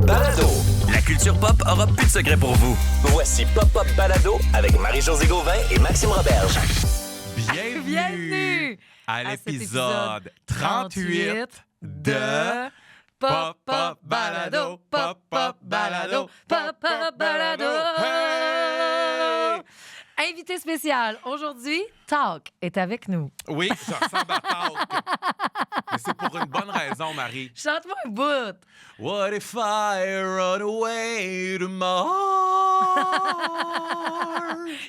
Balado. La culture pop aura plus de secrets pour vous. Voici Pop Balado avec Marie-Josée Gauvin et Maxime Roberge. Bienvenue à l'épisode 38 de Pop Balado, Pop Balado, Pop Balado. Hey! Invité spécial, aujourd'hui, Talk est avec nous. Oui, je ressemble à Talk. Mais c'est pour une bonne raison, Marie. Chante-moi un bout. What if I run away to Mars?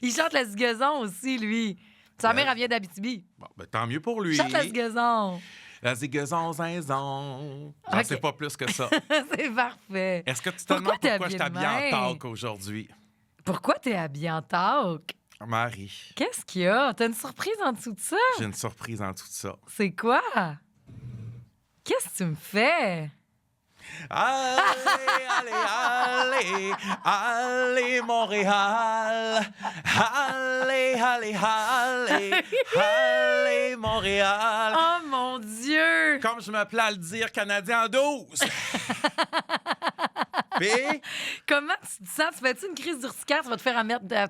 Il chante la zigazon aussi, lui. Sa mère, elle vient d'Abitibi. Bon, ben, tant mieux pour lui. Chante la zigazon. La zigazon, zinzon. J'en Ok. sais pas plus que ça. C'est parfait. Est-ce que tu te Pourquoi demandes t'es pourquoi je habillée de t'habille en même? Talk aujourd'hui? Pourquoi t'es habillée en Talk? Marie, Qu'est-ce qu'il y a? T'as une surprise en dessous de ça? j'ai une surprise en tout ça. C'est quoi? Qu'est-ce que tu me fais? Allez, allez, allez, allez, Montréal. Allez, allez, allez, allez, Montréal. Oh mon Dieu! Comme je me plais à le dire, Canadien en 12. Puis, Comment tu te sens? Tu fais-tu une crise d'urticaire? Tu vas te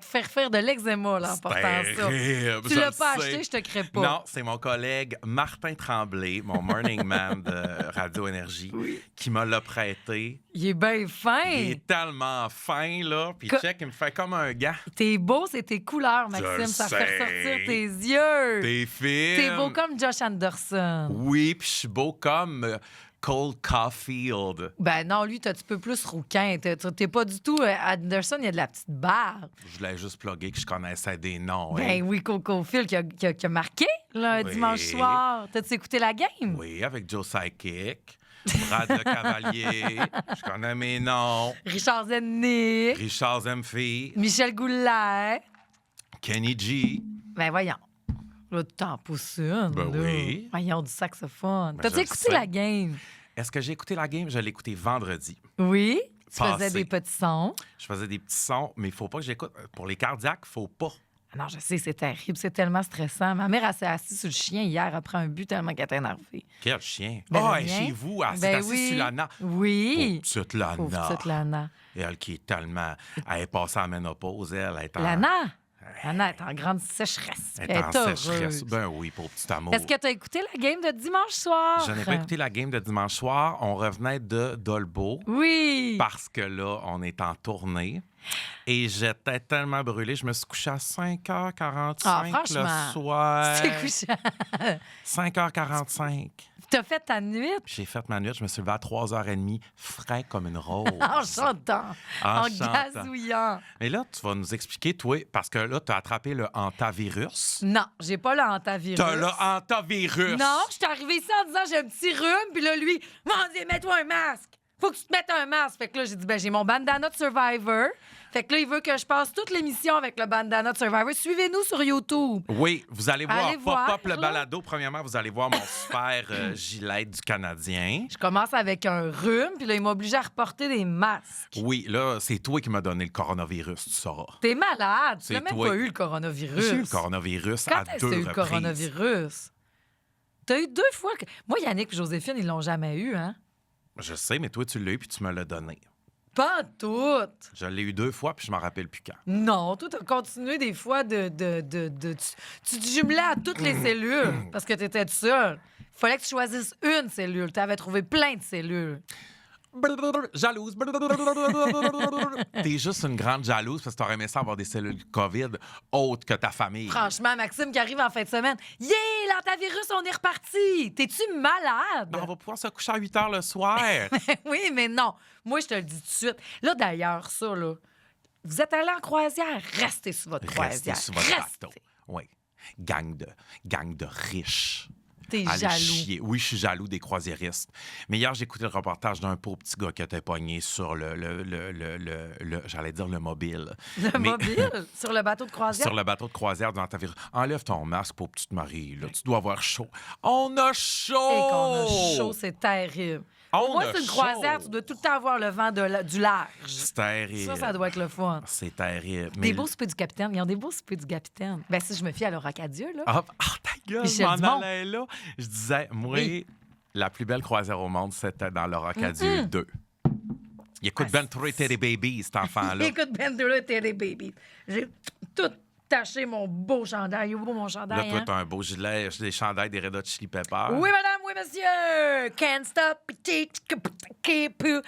faire faire de l'eczéma là, en portant ça. terrible, Tu je l'as le pas sais. acheté, je te crée pas. Non, c'est mon collègue Martin Tremblay, mon morning man de Radio Énergie, qui me l'a prêté. Il est bien fin. Il est tellement fin, là. Puis check, il me fait comme un gars. T'es beau, c'est tes couleurs, Maxime. le Ça sais. fait ressortir tes yeux. T'es fine. T'es beau comme Josh Anderson. Oui, puis je suis beau comme Cole Caulfield. Ben non, lui, t'as un petit peu plus rouquin. T'es pas du tout... Anderson, il a de la petite barbe. Je voulais juste plugger que je connaissais des noms. Ben hein. oui, Coco Phil qui a marqué là, un Oui. dimanche soir. T'as-tu écouté la game? Oui, avec Joe Sidekick, Brad Le Cavalier, je connais mes noms. Richard Zennick, Richard Zemfi, Michel Goulet. Kenny G. Ben voyons. Là, t'en pousses une. Ben là. oui. Voyons, du saxophone. Ben, T'as-tu je le écouté sais. la game? Est-ce que j'ai écouté la game? Je l'ai écouté vendredi. Oui. Tu Passé. faisais des petits sons. Je faisais des petits sons, mais il faut pas que j'écoute. Pour les cardiaques, faut pas. Ah non, je sais, c'est terrible. C'est tellement stressant. Ma mère, elle s'est assise sur le chien hier après un but tellement qu'elle était énervée. Quel chien. Ben, Ah, le elle est mien. chez vous, elle s'est Ben assise oui. sur Lana. Oui. Pauvre petite Lana. Pauvre petite Lana. Elle qui est tellement... Elle est passée à la ménopause, elle est en... Lana? Lana est en grande sécheresse. Elle Elle est en est heureuse. sécheresse. Ben oui, pour petit amour. Est-ce que tu as écouté la game de dimanche soir? Je n'ai pas écouté la game de dimanche soir. On revenait de Dolbeau Oui. parce que là, on est en tournée. Et j'étais tellement brûlée. Je me suis couchée à 5h45 Ah, franchement, le soir. C'est couchant. 5h45. T'as fait ta nuit J'ai fait ma nuit. Je me suis levée à 3h30, frais comme une rose. en chantant, en chantant. gazouillant. Mais là, tu vas nous expliquer, toi, parce que là, tu as attrapé le hantavirus. Non, j'ai pas le hantavirus. T'as le hantavirus. Non, je suis arrivée ici en disant j'ai un petit rhume, puis là, lui, m'en dit, mets-toi un masque. Faut que tu te mettes un masque. Fait que là, j'ai dit, ben j'ai mon bandana de Survivor. Fait que là, il veut que je passe toute l'émission avec le bandana de Survivor. Suivez-nous sur YouTube. Oui, vous allez voir Allez voir, Pop-Up le là. balado. Premièrement, vous allez voir mon super gilet du Canadien. Je commence avec un rhume, puis là, il m'a obligé à reporter des masques. Oui, là, c'est toi qui m'as donné le coronavirus, tu sauras. T'es malade. Tu C'est n'as même toi. pas eu le coronavirus. J'ai eu le coronavirus Quand à est-ce que 2 t'as eu le reprises. coronavirus? T'as eu 2 fois. Moi, Yannick et Joséphine, ils l'ont jamais eu, hein? Je sais, mais toi, tu l'as eu puis tu me l'as donné. Pas toutes. Je l'ai eu 2 fois puis je m'en rappelle plus quand. Non, toi, t'as continué des fois tu te jumelais à toutes les cellules parce que t'étais tout seul. Il fallait que tu choisisses une cellule. T'avais trouvé plein de cellules. Jalouse. T'es juste une grande jalouse parce que t'aurais aimé ça avoir des cellules COVID autres que ta famille. Franchement, Maxime qui arrive en fin de semaine. Yeah, l'antavirus, on est reparti. T'es-tu malade? Ben, on va pouvoir se coucher à 8 h le soir. Oui, mais non. Moi, je te le dis tout de suite. Là, d'ailleurs, ça, là, vous êtes allé en croisière, restez sur votre Restez croisière. sur votre Restez. bateau. Oui. Gang de riches. T'es Allez jaloux. chier. Oui, je suis jaloux des croisiéristes. Mais hier, j'ai écouté le reportage d'un pauvre petit gars qui était pogné sur j'allais dire le mobile. Le Mais- mobile, sur le bateau de croisière. Sur le bateau de croisière du hantavirus. Enlève ton masque, pauvre petite Marie. Là. Tu dois avoir chaud. On a chaud! Et qu'on a chaud, c'est terrible. On Moi, a c'est une chaud. croisière, tu dois tout le temps avoir le vent du large. C'est terrible. Ça doit être le fun. C'est terrible. Des beaux soupers du capitaine. Ils ont des beaux soupers du capitaine. Ben si je me fie à l'Oracadieu, là. Ah, ta gueule, Michel je Dumont. m'en allais là. Je disais, moi, Oui. la plus belle croisière au monde, c'était dans l'Oracadieu 2. Il écoute Ben Touré Teddy Baby, cet enfant-là. Écoute Ben Touré Teddy Baby. J'ai tout taché mon beau chandail. Il est beau, mon Là, chandail, toi, hein? t'as un beau gilet, des chandails des Red Hot Chili Peppers. Oui, madame, oui, monsieur! Can't stop it.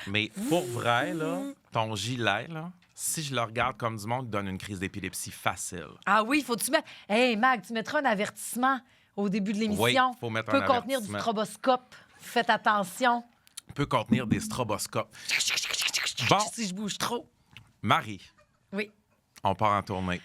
Mais pour vrai, là, ton gilet, là, si je le regarde comme du monde, il donne une crise d'épilepsie facile. Ah oui, faut-tu mettre... Hey, Mag, tu mettras un avertissement au début de l'émission. Oui, faut mettre peut un contenir du avertissement. stroboscope. Faites attention. Peut contenir des stroboscopes. Bon, Si je bouge trop. Marie, Oui. on part en tournée.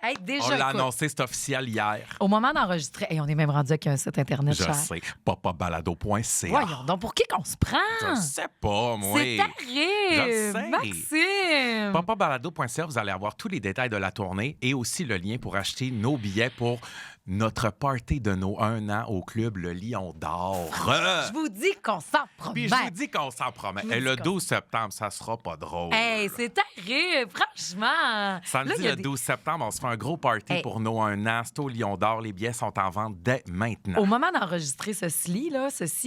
Hey, déjà, On l'a écoute, annoncé, c'est officiel hier. au moment d'enregistrer, hey, on est même rendu avec un site Internet, Je cher. sais, papabalado.ca. Voyons donc, pour qui qu'on se prend? Je sais pas, moi. C'est terrible! Je sais. Maxime! Papabalado.ca, vous allez avoir tous les détails de la tournée et aussi le lien pour acheter nos billets pour notre party de nos 1 an au club Le Lion d'Or. Je vous dis qu'on s'en Puis promet. je vous dis qu'on s'en promet. Je vous Et dis le qu'on- 12 septembre, ça sera pas drôle. Hey, c'est terrible, franchement. Samedi, Là, il y a le des- 12 septembre, on se fait un gros party Hey. pour nos 1 an. C'est au Lion d'Or. Les billets sont en vente dès maintenant. Au moment d'enregistrer ceci, là, Ceci.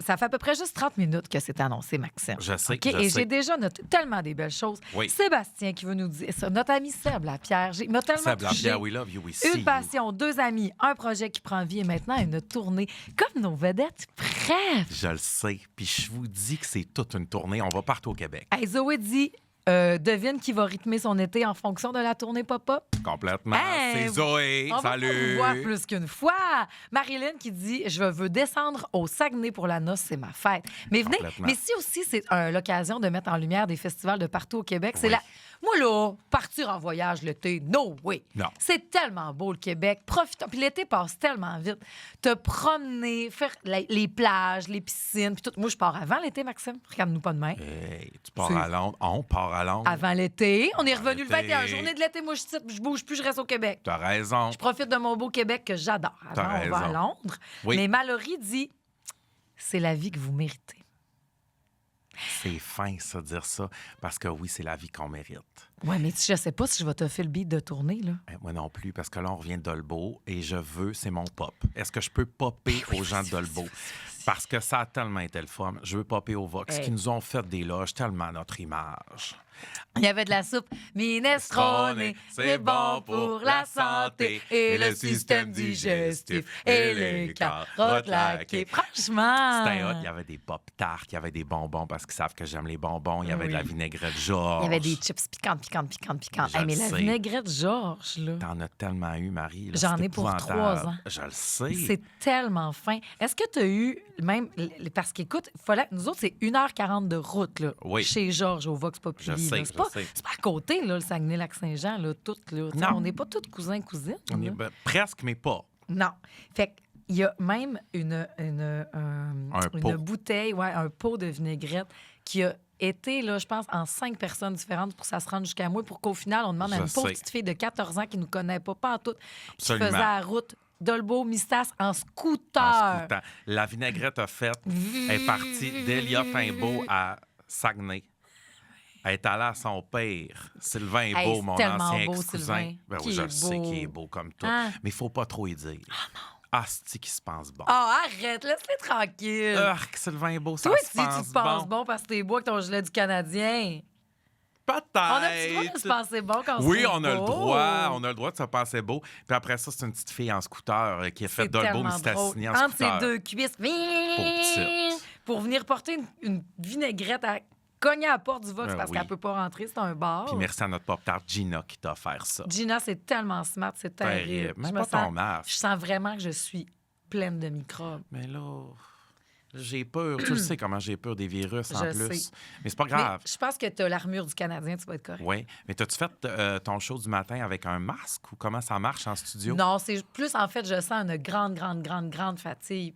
ça fait à peu près juste 30 minutes que c'est annoncé, Maxime. Je sais, OK? je Et sais. j'ai déjà noté tellement des belles choses. Oui. Sébastien qui veut nous dire ça. Notre ami Seb Lapierre. Il m'a tellement Seb touchée. Lapierre, we love you, we see Une you. passion, 2 amis, un projet qui prend vie et maintenant une tournée. Comme nos vedettes, bref. Je le sais. Puis je vous dis que c'est toute une tournée. On va partout au Québec. Hey, Zoé dit, devine qui va rythmer son été en fonction de la tournée pop-up. Complètement. Hey, C'est Zoé. On va pas Salut. vous voir plus qu'une fois. Marilyn qui dit je veux descendre au Saguenay pour la noce, c'est ma fête. Mais venez, Complètement. mais si aussi c'est l'occasion de mettre en lumière des festivals de partout au Québec, c'est Oui. la moi là, partir en voyage l'été, no way. Non. C'est tellement beau le Québec, profitons. Puis l'été passe tellement vite. Te promener, faire les plages, les piscines, puis tout. Moi je pars avant l'été, Maxime. Regarde-nous pas de main. Hey, tu pars C'est- à Londres. On part à Londres. Avant l'été, on est revenu le l'été. 21 journée de l'été. Moi je bouge plus, je reste au Québec. T'as raison. Je profite de mon beau Québec que j'adore. T'as Avant, on va à raison. Londres. Oui. Mais Mallory dit c'est la vie que vous méritez. C'est fin, ça, dire ça. Parce que oui, c'est la vie qu'on mérite. Ouais, mais je sais pas si je vais te faire le beat de tournée, là. Moi non plus, parce que là, on revient de Dolbeau et je veux, c'est mon pop. Est-ce que je peux popper aux gens de Dolbeau? Parce que ça a tellement été le fun. Je veux popper au Vox, Hey. qui nous ont fait des loges tellement à notre image. Il y avait de la soupe minestrone, c'est bon pour la santé et le système digestif et les carottes laquées. Franchement! C'était hot. Il y avait des pop-tarts, il y avait des bonbons parce qu'ils savent que j'aime les bonbons. Il y avait de la Oui. vinaigrette Georges. Il y avait des chips piquantes. Je Hey, mais le la sais. vinaigrette Georges, là, T'en as tellement eu, Marie. là, J'en c'est ai pour épouvantable. 3 ans. Je le sais. c'est tellement fin. Est-ce que tu as eu même... Parce qu'écoute, nous autres, c'est 1h40 de route, là, Oui. chez Georges, au Vox Populi. Je sais, là. je sais. C'est pas à côté, là, le Saguenay-Lac-Saint-Jean, là, tout, là. T'sais, Non. On n'est pas tous cousins-cousines. On est là. presque, mais pas. Non. Fait qu'il y a même une pot. bouteille, ouais, un pot de vinaigrette qui a été, là, je pense, en 5 personnes différentes pour que ça se rende jusqu'à moi, pour qu'au final, on demande à Je une pauvre sais. petite fille de 14 ans qui ne nous connaît pas en tout, qui Absolument. faisait la route Dolbeau-Mistas en scooter. En scoutant. La vinaigrette a fait est partie d'Elia Faimbeau à Saguenay. Elle est allée à son père, Sylvain Hey, Beau, c'est mon tellement ancien beau, ex-cousin. Sylvain. Ben Qui oui, je est le sais beau. qu'il est beau comme tout. Hein? Mais il faut pas trop y dire. Asti qui se pense bon. Ah, arrête, laisse-les tranquille. Arc, Sylvain Beau, ça Toi, se si tu pense te penses bon. bon parce que t'es beau avec ton gilet du Canadien. Peut-être. On a-tu le droit de se penser bon quand on se Oui, trouve on a le beau? droit. On a le droit de se penser beau. Puis après ça, c'est une petite fille en scooter qui a fait C'est Dolbeau tellement Mistassini en drôle. Entre scooter. ses deux cuisses. petite. Pour venir porter une vinaigrette à cogner à la porte du Vox Ben parce oui. qu'elle peut pas rentrer, c'est un bar. Puis merci à notre pop-tart Gina qui t'a offert ça. Gina, c'est tellement smart, c'est terrible. Terrible. Même Je pas me ton sens- masque. Je sens vraiment que je suis pleine de microbes. Mais là, j'ai peur. Tu le sais comment j'ai peur des virus en Je plus. sais. Mais c'est pas grave. Mais je pense que tu as l'armure du Canadien, tu vas être correct. Oui. Mais t'as-tu fait ton show du matin avec un masque ou comment ça marche en studio? Non, c'est plus, en fait, je sens une grande fatigue.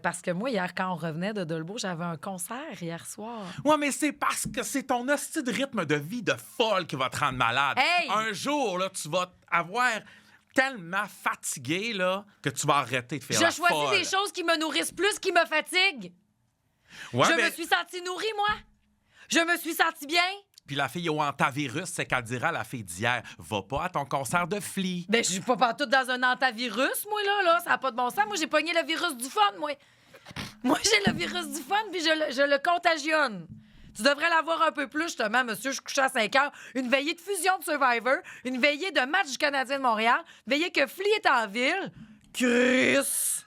Parce que moi, hier, quand on revenait de Dolbeau, j'avais un concert hier soir. Ouais, mais c'est parce que c'est ton hostie de rythme de vie de folle qui va te rendre malade. Hey! Un jour, là, tu vas avoir tellement fatigué là, que tu vas arrêter de faire Je la choisis folle. des choses qui me nourrissent plus qu'ils me fatiguent. Ouais, je mais- me suis sentie nourrie, moi. Je me suis sentie bien. Puis la fille au antivirus, c'est qu'elle dira à la fille d'hier, va pas à ton concert de Flea. Ben, je suis pas partout dans un antivirus, moi, là. Ça n'a pas de bon sens. Moi, j'ai pogné le virus du fun, moi. Moi, j'ai le virus du fun, puis je le contagionne. Tu devrais l'avoir un peu plus, justement, monsieur. Je couchais à 5 heures. Une veillée de fusion de Survivor, une veillée de match du Canadien de Montréal, une veillée que Flea est en ville. Chris,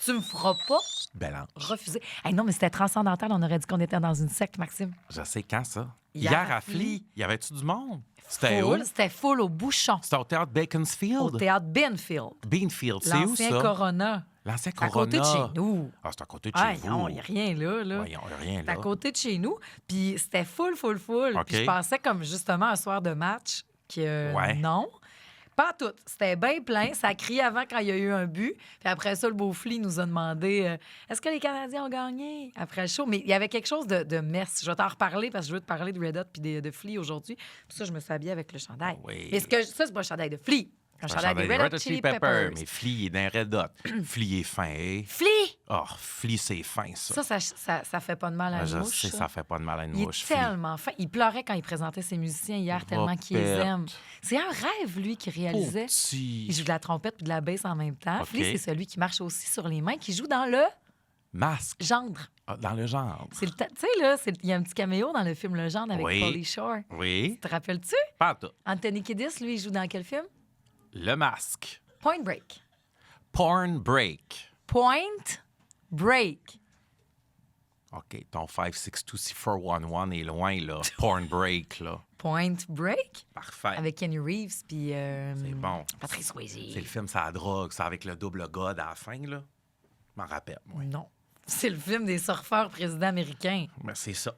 tu me feras pas Bélange. refuser. Hey, non, mais c'était transcendantal. On aurait dit qu'on était dans une secte, Maxime. Je sais quand, ça? Hier Hier à à Flea. Y avait-tu du monde? C'était Full, où? c'était full au bouchon. C'était au théâtre Beaconsfield? Au théâtre Benfield. Beanfield, c'est où L'ancien ça? Corona. L'ancien À Corona. côté de chez nous. Ah, c'est à côté de Ah, chez vous. non, il n'y a rien là. Voyons, y a rien C'est à là. côté de chez nous. Puis c'était full. OK. Puis je pensais comme justement un soir de match que Ouais. non. Pas tout. C'était bien plein. Ça a crié avant quand il y a eu un but. Puis après ça, le beau Flea nous a demandé est-ce que les Canadiens ont gagné après le show? Mais il y avait quelque chose de mess. Je vais t'en reparler parce que je veux te parler de Red Hot puis de Flea aujourd'hui. Pour ça, je me suis habillée avec le chandail. Oui. Mais ça, c'est pas un chandail de Flea. Un Un chandail des Red Hot Chili Peppers. Mais Flea est dans Red Hot. Flea est fin, hein? Flea! Oh, Flea, c'est fin, ça. Ça fait pas de mal à Ah, une je mouche. sais, ça fait pas de mal à une Il mouche, est Flea. tellement fin. Il pleurait quand il présentait ses musiciens hier, tellement qu'il les Repette. aime. C'est un rêve, lui, qu'il réalisait. Petit Il joue de la trompette puis de la basse en même temps. OK. Flea, c'est celui qui marche aussi sur les mains, qui joue dans le masque. gendre. Ah, dans le genre. Tu sais, là, il y a un petit caméo dans le film Le Gendre avec Oui. Pauly Shore. Oui. Te rappelles-tu? Pas tout. Anthony Kiddis, lui, il joue dans quel film? Le masque. Point Break. Porn break. Point Break. OK, ton 562C411 est loin, là. Porn break, là. Point Break? Parfait. Avec Kenny Reeves puis C'est bon. Patrick Swayze. C'est le film, ça la drogue, ça avec le double god à la fin, là. Je m'en rappelle, moi. Non. C'est le film des surfeurs présidents américains. Mais c'est ça.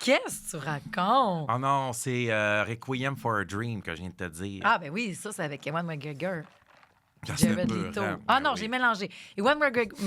Qu'est-ce que tu racontes? Oh non, c'est Requiem for a Dream que je viens de te dire. Ah, ben oui, ça, c'est avec Ewan McGregor. Ça, c'était Jared peurant. Leto. Ben Ah non, oui. j'ai mélangé. Ewan McGregor.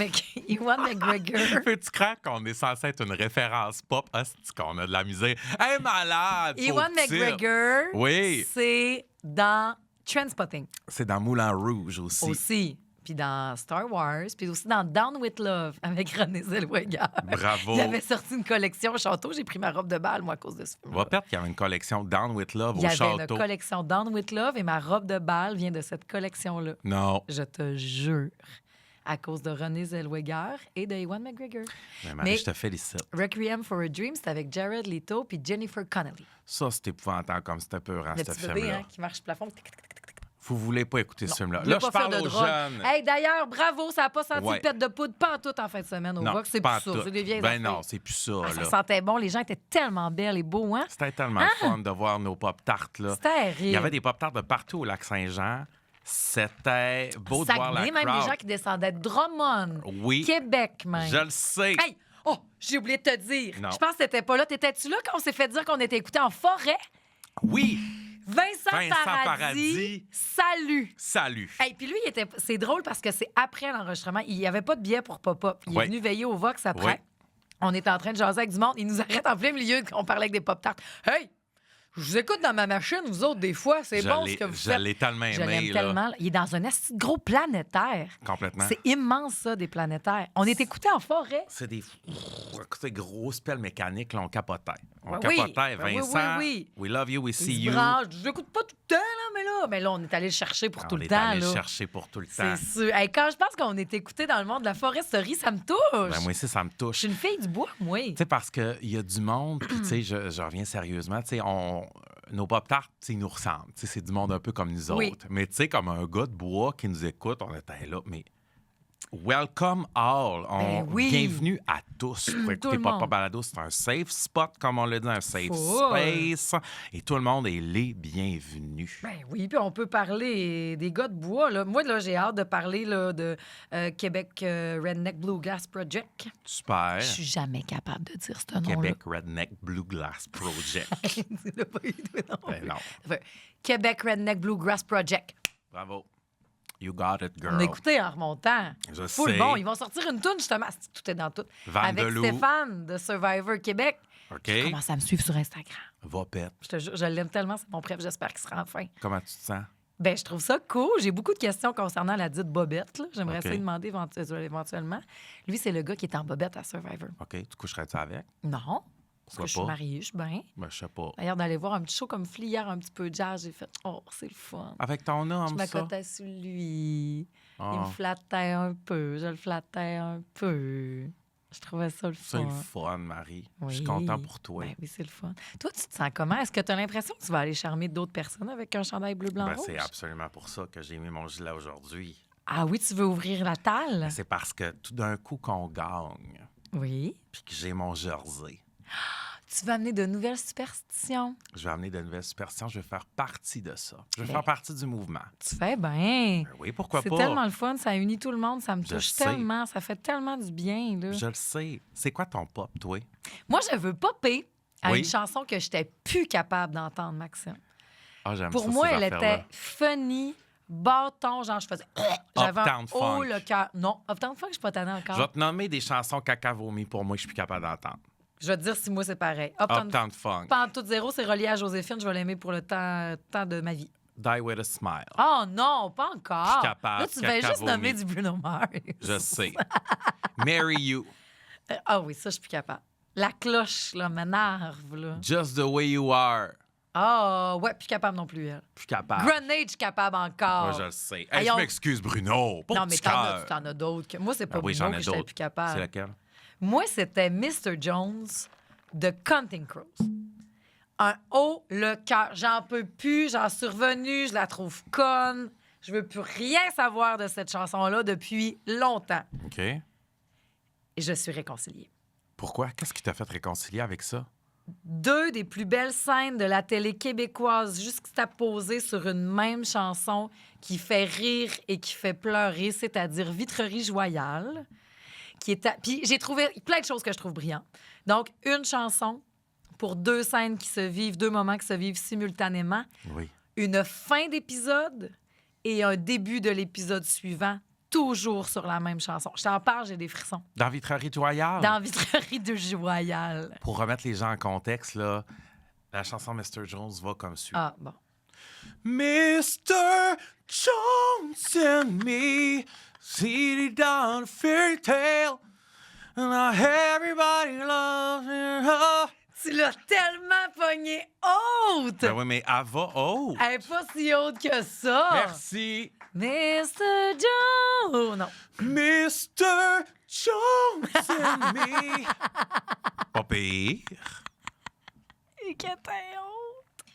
Peux-tu croire qu'on est censé être une référence pop? Hostie, qu'on a de la misère. Hey, malade! Ewan pauvre type. McGregor, Oui. c'est dans Trainspotting C'est dans Moulin Rouge aussi. aussi. Puis dans Star Wars, puis aussi dans Down with Love avec Renée Zellweger. Bravo. Il avait sorti une collection au château. J'ai pris ma robe de bal, moi, à cause de ce film. Va perdre qu'il y avait une collection Down with Love Il y au avait une château. collection Down with Love et ma robe de bal vient de cette collection-là. Non. Je te jure. À cause de Renée Zellweger et de Ewan McGregor. Mais Marie, Mais- je te félicite. Requiem for a Dream, c'est avec Jared Leto puis Jennifer Connelly. Ça, c'est épouvantable comme c'était peurant, Le ce petit bébé film-là. hein, qui marche le plafond. Vous voulez pas écouter ce film-là. Je veux Là, je pas faire parle de aux drogue. jeunes. Hey, d'ailleurs, bravo, ça n'a pas senti Ouais. de pète de poudre pas en tout en fin de semaine au Non, Vox. C'est pas plus ça. tout. C'est des vieilles Ben affaires. non, c'est plus ça, Ah, ça là. sentait bon. Les gens étaient tellement belles et beaux, hein? C'était tellement fun de voir nos pop-tarts, là. C'était terrible. Il y avait des pop-tarts de partout au Lac-Saint-Jean. C'était beau de voir la Saguenay, même crowd. des gens qui descendaient de Drummond. Oui. Québec, même. Je le sais. Hey! Oh, j'ai oublié de te dire. Non. Je pense que t'étais pas là. T'étais-tu là quand on s'est fait dire qu'on était écouté en forêt? Oui. Vincent Paradis. Paradis. Salut! Salut. Hey, puis lui, c'est drôle parce que c'est après l'enregistrement. Il n'y avait pas de billet pour Pop-Up. Il Ouais. est venu veiller au Vox après. Ouais. On était en train de jaser avec du monde. Il nous arrête en plein milieu qu'on parlait avec des Pop-Tarts. Hey! Je vous écoute dans ma machine, vous autres, des fois. C'est Je bon l'ai- ce que vous Je faites. l'ai tellement Je aimé, l'aime là. tellement. Il est dans un esti de gros planétaire. Complètement. C'est immense, ça, des planétaires. On est écouté en forêt. C'est des grosses pelles mécaniques, là, on capotait. On Ouais, capotait. oui. Vincent, Oui. we love you, we Il see se you. branche. Je l'écoute pas tout le temps, là. Mais là, on est allé le chercher pour tout On le est temps. allé là. le chercher pour tout le temps. C'est sûr. Hey, quand je pense qu'on est écouté dans le monde de la foresterie, ça me touche. Ben, moi aussi, ça me Je touche. suis une fille du bois, moi. Tu sais, parce qu'il y a du monde, puis tu sais, je reviens sérieusement, tu sais, nos pop-tarts, tu sais, ils nous ressemblent. Tu sais, c'est du monde un peu comme nous Oui. autres. Mais tu sais, comme un gars de bois qui nous écoute, on était là, mais welcome all. Ben oui. Bienvenue à tous pour Tout écouter le Papa monde. Balado. C'est un safe spot, comme on l'a dit, un safe Full. space. Et tout le monde est les bienvenus. Ben oui, puis on peut parler des gars de bois. Là. Moi, là, j'ai hâte de parler là, de Québec Redneck Bluegrass Project. Super. Je suis jamais capable de dire ce nom-là. Québec Redneck Bluegrass Project. Tu l'as pas eu, toi, non Ben plus. non. Enfin, Québec Redneck Bluegrass Project. Bravo. You got it, girl. On a écouté en remontant. Je Full sais. bon. Ils vont sortir une toune, justement. Tout est dans tout. Avec Vandelou. Stéphane de Survivor Québec. OK? Commence à me suivre sur Instagram. Va pète. Je te jure, je l'aime tellement, c'est mon préf. J'espère qu'il sera enfin. Comment tu te sens? Ben, je trouve ça cool. J'ai beaucoup de questions concernant la dite bobette. Là. J'aimerais OK. essayer de demander éventuellement. Lui, c'est le gars qui est en bobette à Survivor. OK, tu coucherais-tu avec? Non, parce Pourquoi que je suis pas? mariée, je suis bien. Ben, je sais pas. D'ailleurs, d'aller voir un petit show comme Flea hier, un petit peu de jazz, j'ai fait « Oh, c'est le fun ». Avec ton Je homme, ça? m'accotais sur lui. Il Ah. me flattait un peu. Je le flattais un peu. Je trouvais ça le C'est fun. le fun, Marie. Je Oui. suis content pour toi. Ben oui, c'est le fun. Toi, tu te sens comment? Est-ce que tu as l'impression que tu vas aller charmer d'autres personnes avec un chandail bleu, blanc, Ben, rouge? c'est absolument pour ça que j'ai mis mon gilet aujourd'hui. Ah oui, tu veux ouvrir la talle? C'est parce que tout d'un coup qu'on gagne, Oui. puis que j'ai mon jersey, Tu vas amener de nouvelles superstitions. je vais amener de nouvelles superstitions. Je vais faire partie de ça. Je vais Ben, faire partie du mouvement. Tu fais bien. Ben oui, pourquoi C'est pas? tellement le fun, ça unit tout le monde, ça me Je touche sais. tellement, ça fait tellement du bien. Là. Je le sais. C'est quoi ton pop, toi? Moi, je veux popper à Oui. une chanson que je n'étais plus capable d'entendre, Maxime. Ah, j'aime Pour ça, moi, ces elle affaires-là. était funny, bâton, genre je faisais... J'avais un Uptown haut Funk. le cœur. Non, Uptown Funk, je suis pas tannée encore. Je vais te nommer des chansons caca vomi pour moi que je suis plus capable d'entendre. Je vais te dire si moi, c'est pareil. Uptown Funk. Pantoute zéro, c'est relié à Joséphine. Je vais l'aimer pour le temps de ma vie. Die with a smile. Oh non, pas encore. Je suis capable, Là, tu vas caca juste vomi. nommer du Bruno Mars. Je sais. Marry You. Ah oui, ça, je suis plus capable. La cloche, là, m'énerve, là. Just the way you are. Ah, ouais, plus capable non plus, elle. Plus capable. Grenade, je suis capable encore. Moi, je le sais. Hey, Hey, je on- m'excuse, Bruno. Pas Non, de mais petit t'en cœur. as d'autres. Moi, c'est pas Ah oui, Bruno j'en ai que j'étais d'autres. plus capable. C'est laquelle? Moi, c'était Mr. Jones de Counting Crows. Un haut le cœur. J'en peux plus, j'en suis revenue, je la trouve conne. Je veux plus rien savoir de cette chanson-là depuis longtemps. OK. Et je suis réconciliée. Pourquoi? Qu'est-ce qui t'a fait réconcilier avec ça? 2 des plus belles scènes de la télé québécoise juxtaposées sur une même chanson qui fait rire et qui fait pleurer, c'est-à-dire Vitrerie Joyale, qui est Puis j'ai trouvé plein de choses que je trouve brillantes. Donc, une chanson pour 2 scènes qui se vivent, 2 moments qui se vivent simultanément, Oui. une fin d'épisode et un début de l'épisode suivant, toujours sur la même chanson. Je t'en parle, j'ai des frissons. Dans Vitrerie Royale. Dans Vitrerie de Joyale. Pour remettre les gens en contexte, là, la chanson Mr. Jones va comme suit. Ah, bon. Mr. Jones and me, city down a fairy tale, and now everybody loves you. Tu l'as tellement pogné haute! Ben oui, mais elle va haut. Elle est pas si haute que ça! Merci. Mr. Joe! Oh, non. Mr. Jones and me. Pas pire. Et qu'elle était haute!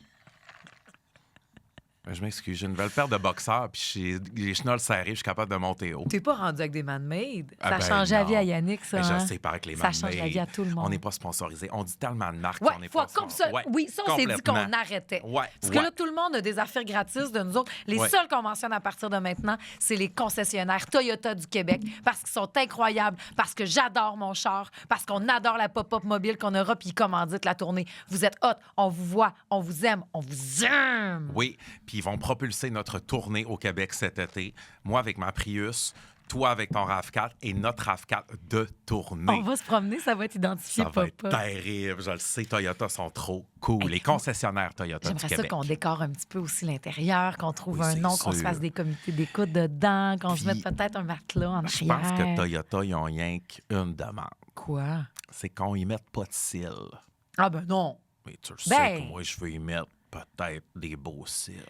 Ben, je m'excuse, j'ai une belle paire de boxeurs, puis j'ai les chenolles serrées, je suis capable de monter haut. T'es pas rendu avec des man-made? Ah Ça ben change la non. vie à Yannick, ça. Mais hein? je sais pas avec les Ça man-made. change la vie à tout le monde. On n'est pas sponsorisé. On dit tellement de marques Ouais, qu'on n'est faut pas comme ça. Ouais, Oui, ça, on s'est dit qu'on complètement. arrêtait. Ouais, Parce que ouais. là, tout le monde a des affaires gratis de nous autres. Les Ouais. seuls qu'on mentionne à partir de maintenant, c'est les concessionnaires Toyota du Québec parce qu'ils sont incroyables, parce que j'adore mon char, parce qu'on adore la pop-up mobile qu'on aura, puis ils commanditent la tournée. Vous êtes hot, on vous voit, on vous aime, on vous aime! Oui, puis ils vont propulser notre tournée au Québec cet été. Moi avec ma Prius, toi avec ton RAV4 et notre RAV4 de tournée. On va se promener, ça va être identifié Ça va être pop-up. terrible. Je le sais, Toyota sont trop cool. Les concessionnaires Toyota du J'aimerais ça Québec. qu'on décore un petit peu aussi l'intérieur, qu'on trouve Oui, un c'est nom, qu'on se sûr. fasse des comités d'écoute dedans, qu'on se Puis, mette peut-être un matelas en Je arrière. pense que Toyota, ils ont rien qu'une demande. Quoi? C'est qu'on y mette pas de cils. Ah ben non! Mais tu le sais Ben. que moi, je veux y mettre peut-être des beaux cils.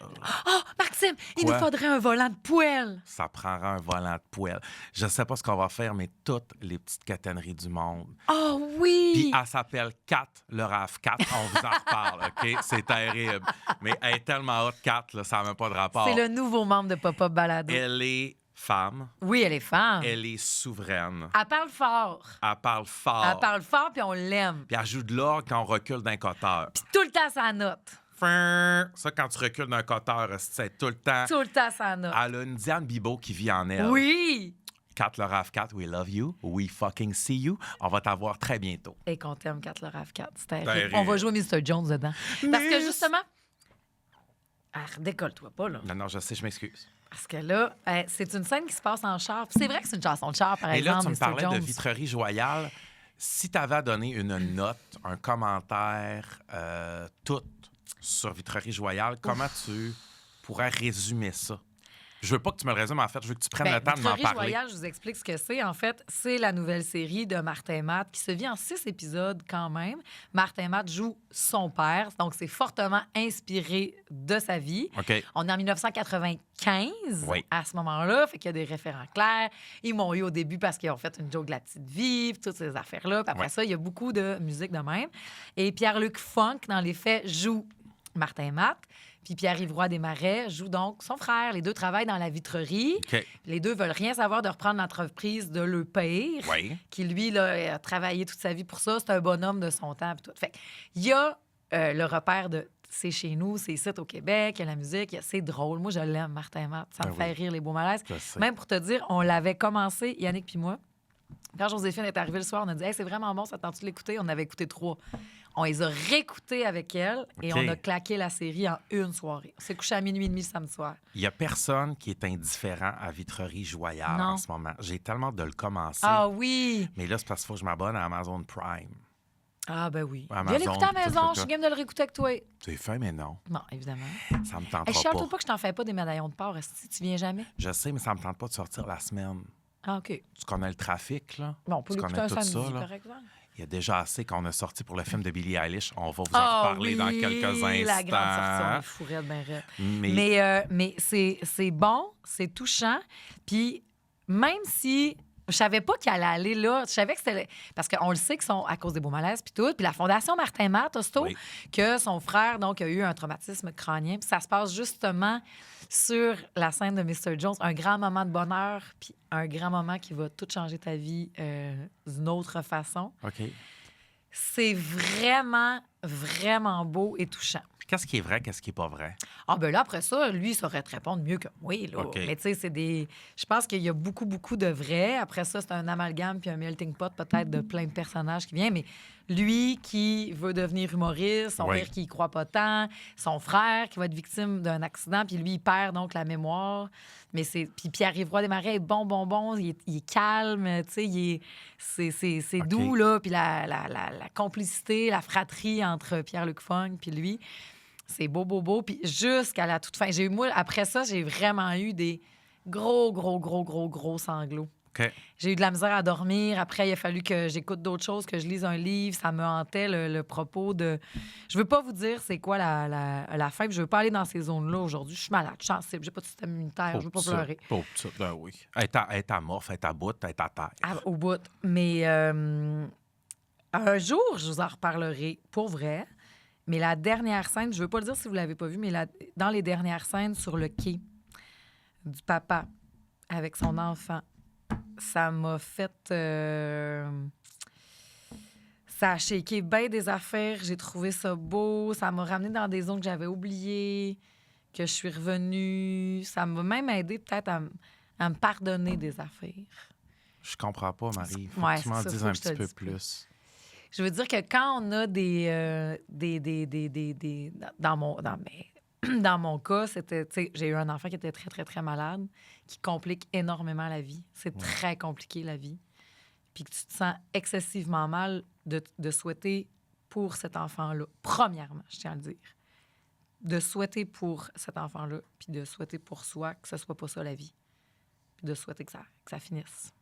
Oh, Maxime, il Quoi? nous faudrait un volant de poêle. Ça prendra un volant de poêle. Je sais pas ce qu'on va faire, mais toutes les petites caténeries du monde. Oh oui! Puis elle s'appelle Kat, le RAV4. On vous en reparle, OK? C'est terrible. Mais elle est tellement haute, Kat, là, ça n'a même pas de rapport. C'est le nouveau membre de Pop-Up Balado. Elle est femme. Oui, elle est femme. Elle est souveraine. Elle parle fort. Elle parle fort. Elle parle fort, puis on l'aime. Puis elle joue de l'orgue quand on recule d'un coteur. Puis tout le temps, ça note. Ça, quand tu recules d'un coteur, c'est tout le temps. Tout le temps, ça note. Elle a une Diane Bibo qui vit en elle. Oui! Kat le RAV4, we love you. We fucking see you. On va t'avoir très bientôt. Et qu'on t'aime, 4 le RAV4. C'est terrible. Terrible. On va jouer Mr. Jones dedans. Parce que Miss- justement... Ah, redécolle-toi pas, là. Non, non, je sais, je m'excuse. Parce que là, c'est une scène qui se passe en char. Puis c'est vrai que c'est une chanson de char, par Et là, exemple, tu me Mr. parlais Jones. de Vitrerie Joyale. Si tu avais à donner une note, un commentaire, tout sur Vitrerie Joyale, comment tu pourrais résumer ça? Je veux pas que tu me le résumes, en fait. Je veux que tu prennes le temps de m'en Vitrerie parler. Royale, je vous explique ce que c'est. En fait, c'est la nouvelle série de Martin et Matt qui se vit en 6 épisodes quand même. Martin et Matt joue son père, donc c'est fortement inspiré de sa vie. OK. On est en 1995 Oui. à ce moment-là, fait qu'il y a des référents clairs. Ils m'ont eu au début parce qu'ils ont fait une joke de la petite vie, puis toutes ces affaires-là. Puis après Ouais. ça, il y a beaucoup de musique de même. Et Pierre-Luc Funk, dans les faits, joue Martin et Matt. Puis Pierre-Yves Roy Desmarais joue donc son frère. Les deux travaillent dans la vitrerie. OK. Les deux veulent rien savoir de reprendre l'entreprise de leur père, Oui. qui, lui, là, a travaillé toute sa vie pour ça. C'est un bonhomme de son temps. Puis tout. Fait il y a le repère de c'est chez nous, c'est ici au Québec, il y a la musique, c'est drôle. Moi, je l'aime, Martin et Matt. Ça me Ben fait oui. rire, les beaux malaises. Je sais. Même pour te dire, on l'avait commencé, Yannick puis moi. Quand Joséphine est arrivée le soir, on a dit hey, c'est vraiment bon, ça tente-tu de l'écouter? On avait écouté 3. On les a réécoutés avec elle et OK. on a claqué la série en une soirée. On s'est couché à minuit et demi le samedi soir. Il y a personne qui est indifférent à Vitrerie Royale Non. en ce moment. J'ai tellement hâte de le commencer. Ah oui! Mais là, c'est parce qu'il faut que je m'abonne à Amazon Prime. Ah ben oui. Amazon, Viens l'écouter à la tout maison, le je suis cas. game de le réécouter avec toi. C'est fait, mais non. Non, évidemment. Ça me Hey, tentera Charles, pas. toi pas que je t'en fais pas des médaillons de porc, si tu viens jamais. Je sais, mais ça me tente pas de sortir la semaine. Ah, OK. Tu connais le trafic, là? Bon, on peut Tu l'écouter connais un tout samedi, ça, là? par exemple. Il y a déjà assez qu'on a sorti pour le film de Billie Eilish. On va vous en Ah reparler oui, dans quelques instants. la grande sortie, on est fourrette ben raide. Mais- Mais c'est bon, c'est touchant. Puis même si je savais pas qu'il allait aller là, je savais que c'était... Parce qu'on le sait qu'ils sont à cause des beaux malaises puis tout. Puis la Fondation Martin Matt, aussitôt, Oui. que son frère donc, a eu un traumatisme crânien. Puis ça se passe justement sur la scène de Mr. Jones. Un grand moment de bonheur, puis un grand moment qui va tout changer ta vie d'une autre façon. OK. C'est vraiment, vraiment beau et touchant. Qu'est-ce qui est vrai, qu'est-ce qui est pas vrai? Ah, ben là, après ça, lui, il saurait te répondre mieux que moi, là. OK. Mais tu sais, c'est des... Je pense qu'il y a beaucoup, beaucoup de vrai. Après ça, c'est un amalgame puis un melting pot peut-être de plein de personnages qui viennent. Mais lui qui veut devenir humoriste, son Oui. père qui y croit pas tant, son frère qui va être victime d'un accident, puis lui, il perd donc la mémoire. Mais c'est... Puis Pierre-Yves Roy Desmarais est bon, il est calme, tu sais, c'est OK. doux, là. Puis la complicité, la fratrie entre Pierre-Luc Funk puis lui... C'est beau. Puis jusqu'à la toute fin. Moi, après ça, j'ai vraiment eu des gros sanglots. OK. J'ai eu de la misère à dormir. Après, il a fallu que j'écoute d'autres choses, que je lise un livre. Ça me hantait, le propos de... Je veux pas vous dire c'est quoi la fin. Puis je veux pas aller dans ces zones-là aujourd'hui. Je suis malade, je suis sensible. J'ai pas de système immunitaire. Je veux pas pleurer. Pauvre ça, ben oui. Elle est à morphe, elle est à bout, elle est à terre. Au bout. Mais un jour, je vous en reparlerai pour vrai. Mais la dernière scène, je veux pas le dire si vous l'avez pas vu, mais dans les dernières scènes sur le quai du papa avec son enfant, ça m'a fait... ça a shaké bien des affaires. J'ai trouvé ça beau. Ça m'a ramené dans des zones que j'avais oubliées, que je suis revenue. Ça m'a même aidé peut-être à me pardonner des affaires. Je comprends pas, Marie. Faut Ouais, que tu m'en c'est ça, dises faut que un je te petit le peu dise plus. plus. Je veux dire que quand on a dans mon cas, c'était, tu sais, j'ai eu un enfant qui était très, très, très malade, qui complique énormément la vie. C'est très compliqué, la vie. Puis que tu te sens excessivement mal de souhaiter pour cet enfant-là. Premièrement, je tiens à le dire. De souhaiter pour cet enfant-là, puis de souhaiter pour soi que ce soit pas ça, la vie. Puis de souhaiter que ça finisse.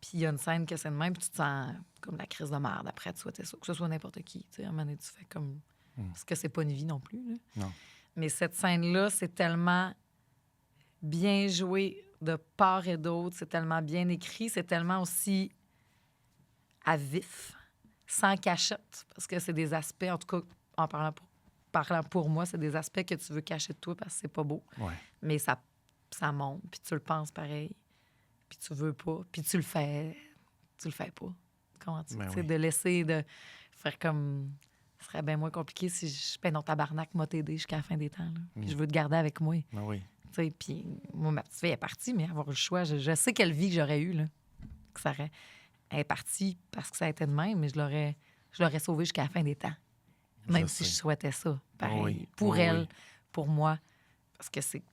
Puis il y a une scène que c'est de même, puis tu te sens comme la crise de merde après de souhaiter ça. Que ce soit n'importe qui. Tu sais, à un moment donné, tu fais comme... Parce que c'est pas une vie non plus. Là. Non. Mais cette scène-là, c'est tellement bien joué de part et d'autre. C'est tellement bien écrit. C'est tellement aussi à vif, sans cachette. Parce que c'est des aspects, en tout cas, en parlant pour moi, c'est des aspects que tu veux cacher de toi parce que c'est pas beau. Ouais. Mais ça monte, puis tu le penses pareil. Puis tu veux pas, puis tu le fais pas. Comment tu Ben sais, oui. de laisser, de faire comme... Ce serait bien moins compliqué si je fais non tabarnak m'a t'aider jusqu'à la fin des temps. Là. Puis je veux te garder avec moi. Ben oui. Tu sais, puis moi, ma petite fille est partie, mais avoir le choix, je sais quelle vie que j'aurais eue, là. Que ça aurait... Elle est partie parce que ça a été de même, mais je l'aurais sauvée jusqu'à la fin des temps. Même si je souhaitais ça. Pareil. Oui. Pour Oui, elle, oui. pour moi. Parce que c'est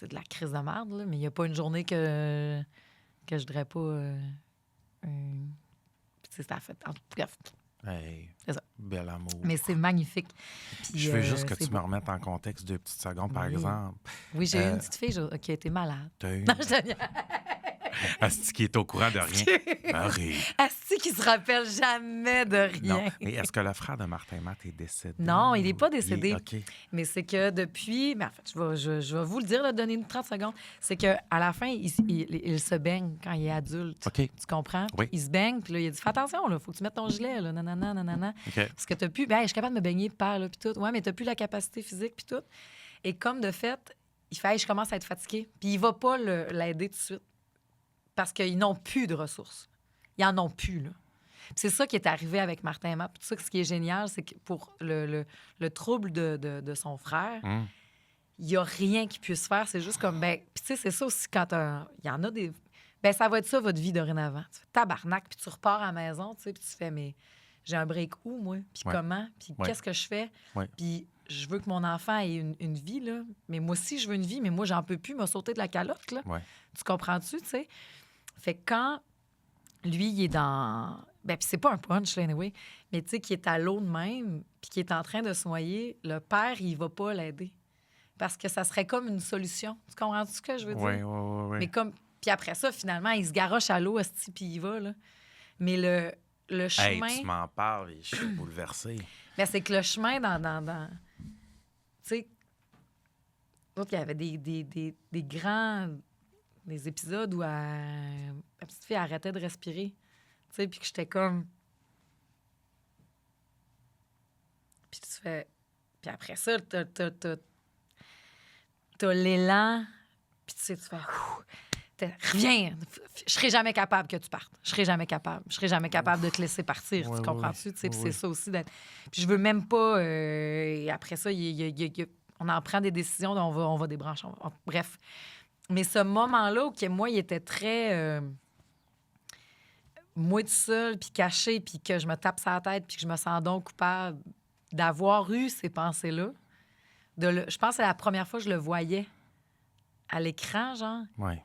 de la crise de merde, là. Mais il n'y a pas une journée que je voudrais pas... Puis tu sais, ça a fait... Hey, C'est ça. bel amour. Mais c'est magnifique. Puis, Je veux juste que c'est tu me remettes en contexte 2 petites secondes, par Oui. exemple. Oui, j'ai eu une petite fille qui a été malade. T'as eu Non, je te dis- Asti qui est au courant de rien. Marie. Asti qui se rappelle jamais de rien. Non. Mais est-ce que le frère de Martin Matt est décédé? Non, il n'est pas décédé. OK. Mais c'est que depuis... Mais en fait, je vais vous le dire, là, donnez-nous 30 secondes. C'est qu'à la fin, il se baigne quand il est adulte. OK. Tu comprends? Oui. Il se baigne, puis là, il a dit, fais attention, il faut que tu mettes ton gilet, là, nanana, nanana. OK. Parce que t'as plus... Ben, je suis capable de me baigner par là, puis tout. Ouais, mais t'as plus la capacité physique, puis tout. Et comme de fait, il fait, hey, je commence à être fatigué. Puis il va pas l'aider tout de suite. Parce qu'ils n'ont plus de ressources. Ils en ont plus, là. Puis c'est ça qui est arrivé avec Martin Matt. Puis ça, ce qui est génial, c'est que pour le trouble de son frère, il n'y a rien qui puisse faire. C'est juste comme, ben, puis tu sais, c'est ça aussi quand il y en a des... Ben ça va être ça, votre vie dorénavant. Tu fais tabarnak, puis tu repars à la maison, tu sais, puis tu fais, mais j'ai un break où, moi? Puis Ouais. comment? Puis Ouais. qu'est-ce que je fais? Ouais. Puis je veux que mon enfant ait une vie, là. Mais moi aussi, je veux une vie, mais moi, j'en peux plus me sauter de la calotte, là. Ouais. Tu comprends-tu, tu sais? Fait que quand lui, il est dans... Ben, puis c'est pas un punch, là, anyway, mais tu sais, qui est à l'eau de même, puis qui est en train de se noyer, le père, il va pas l'aider. Parce que ça serait comme une solution. Tu comprends-tu ce que je veux dire? Oui. Mais comme... Puis après ça, finalement, il se garoche à l'eau, esti, puis il va, là. Mais le chemin... Hey, tu m'en parles et je suis bouleversé. Mais c'est que le chemin dans... Tu sais, d'autres, il y avait des grands... Des épisodes où la petite fille arrêtait de respirer. Tu sais, puis que j'étais comme... Puis tu fais... Puis après ça, t'as l'élan. Puis tu sais, tu fais... Reviens! Je serai jamais capable que tu partes. Je serai jamais capable. Je serai jamais capable de te laisser partir. Ouais, tu comprends-tu? Tu sais, puis ouais. c'est ça aussi d'être... Puis je veux même pas... après ça, on en prend des décisions, on va débrancher. Bref. Mais ce moment-là, où moi, il était très... moi, tout seul, puis caché, puis que je me tape sur la tête, puis que je me sens donc coupable d'avoir eu ces pensées-là. Je pense que c'est la première fois que je le voyais à l'écran, genre. Oui.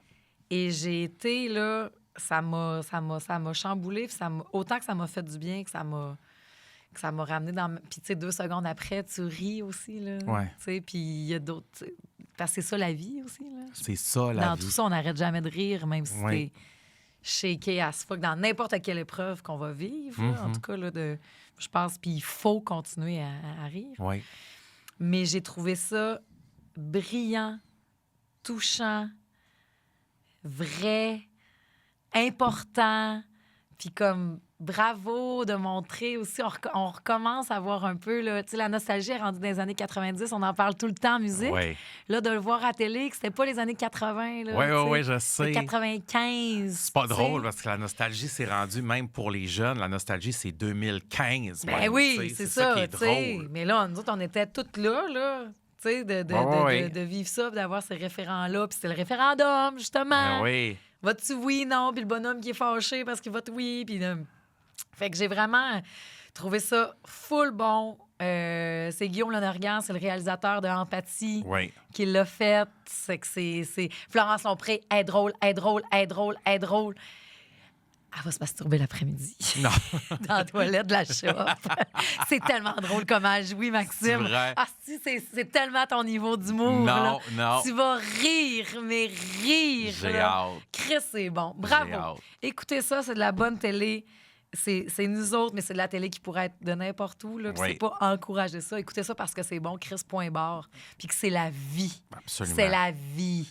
Et j'ai été, là... Ça m'a chamboulé, puis autant que ça m'a fait du bien, que ça m'a ramené dans... Puis, tu sais, 2 secondes après, tu ris aussi, là. Ouais. Tu sais, puis il y a d'autres... Parce que c'est ça, la vie aussi, là. C'est ça, la Dans vie. tout ça, on n'arrête jamais de rire, même si Oui. t'es shaké as fuck, dans n'importe quelle épreuve qu'on va vivre, là, en tout cas, là, je pense, puis il faut continuer à rire. Oui. Mais j'ai trouvé ça brillant, touchant, vrai, important, puis comme bravo de montrer aussi, on recommence à voir un peu, là, tu sais, la nostalgie est rendue dans les années 90, on en parle tout le temps en musique. Oui. Là, de le voir à télé, que c'était pas les années 80, là. Oui, je sais. 95. C'est pas tu sais. drôle parce que la nostalgie s'est rendue, même pour les jeunes, la nostalgie, c'est 2015. Ben même, oui, tu sais, c'est ça, qui est tu sais. drôle. Mais là, nous autres, on était toutes là, tu sais, de vivre ça, d'avoir ces référents-là. Puis c'était le référendum, justement. Ben oui. Vas-tu oui, non? Puis le bonhomme qui est fâché parce qu'il vote oui. Puis fait que j'ai vraiment trouvé ça full bon. C'est Guillaume Lonergan, c'est le réalisateur de Empathie Oui. qui l'a fait. C'est que c'est Florence Lompré, elle est drôle. Elle va se masturber l'après-midi. Non. Dans la toilette de la shop. C'est tellement drôle comment elle jouit, Maxime. C'est vrai. Ah, si, c'est tellement ton niveau d'humour. Non, là. non. Tu vas rire, mais rire. J'ai là. hâte. Chris, c'est bon. J'ai Bravo. hâte. Écoutez ça, c'est de la bonne télé. C'est nous autres, mais c'est de la télé qui pourrait être de n'importe où. Là, puis Oui. c'est pas encourager ça. Écoutez ça parce que c'est bon, Chris, point barre. Puis que c'est la vie. Absolument. C'est la vie.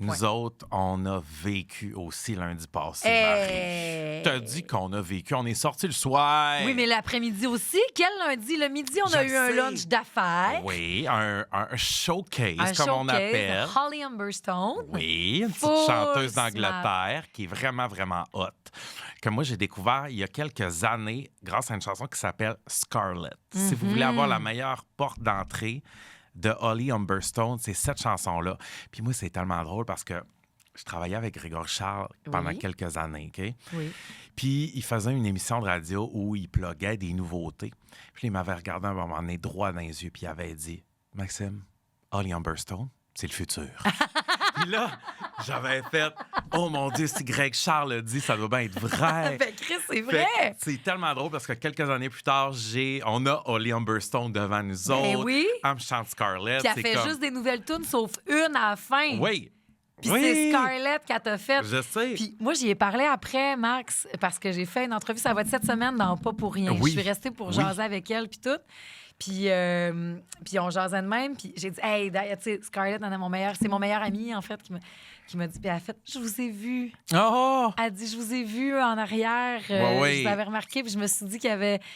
Nous autres, on a vécu aussi lundi passé, Hey. Marie. T'as dit qu'on a vécu. On est sorti le soir. Oui, mais l'après-midi aussi. Quel lundi? Le midi, on a Je eu un sais. lunch d'affaires. Oui, un showcase, Un comme on showcase appelle. de Holly Humberstone. Oui, une petite Full chanteuse smart. d'Angleterre qui est vraiment, vraiment hot. Que moi, j'ai découvert il y a quelques années grâce à une chanson qui s'appelle Scarlet. Si vous voulez avoir la meilleure porte d'entrée de Holly Humberstone, c'est cette chanson-là. Puis moi, c'est tellement drôle parce que je travaillais avec Grégory Charles pendant Oui. quelques années, OK? Oui. Puis il faisait une émission de radio où il pluguait des nouveautés. Puis il m'avait regardé un moment donné droit dans les yeux, puis il avait dit « Maxime, Holly Humberstone, c'est le futur. » Puis là, j'avais fait « Oh mon Dieu, si Greg Charles le dit, ça doit bien être vrai! » Ben, Chris, c'est Fait vrai. que c'est tellement drôle parce que quelques années plus tard, on a Holly Humberstone devant nous Ben autres. oui. Elle me chante Scarlett. Puis elle c'est fait comme... juste des nouvelles tunes, sauf une à la fin. Oui. Puis Oui. c'est Scarlett qu'elle t'a fait. Je sais. Puis moi, j'y ai parlé après, Max, parce que j'ai fait une entrevue, ça va être cette semaine dans Pas pour rien. Oui. Je suis restée pour Oui. jaser avec elle, puis tout. Puis on jasait de même, puis j'ai dit, hey, tu sais, Scarlett, c'est mon meilleur ami, en fait, qui m'a dit, puis elle a fait, je vous ai vu. Oh! Elle dit, je vous ai vu en arrière. Oui. Je l'avais remarqué, puis je me suis dit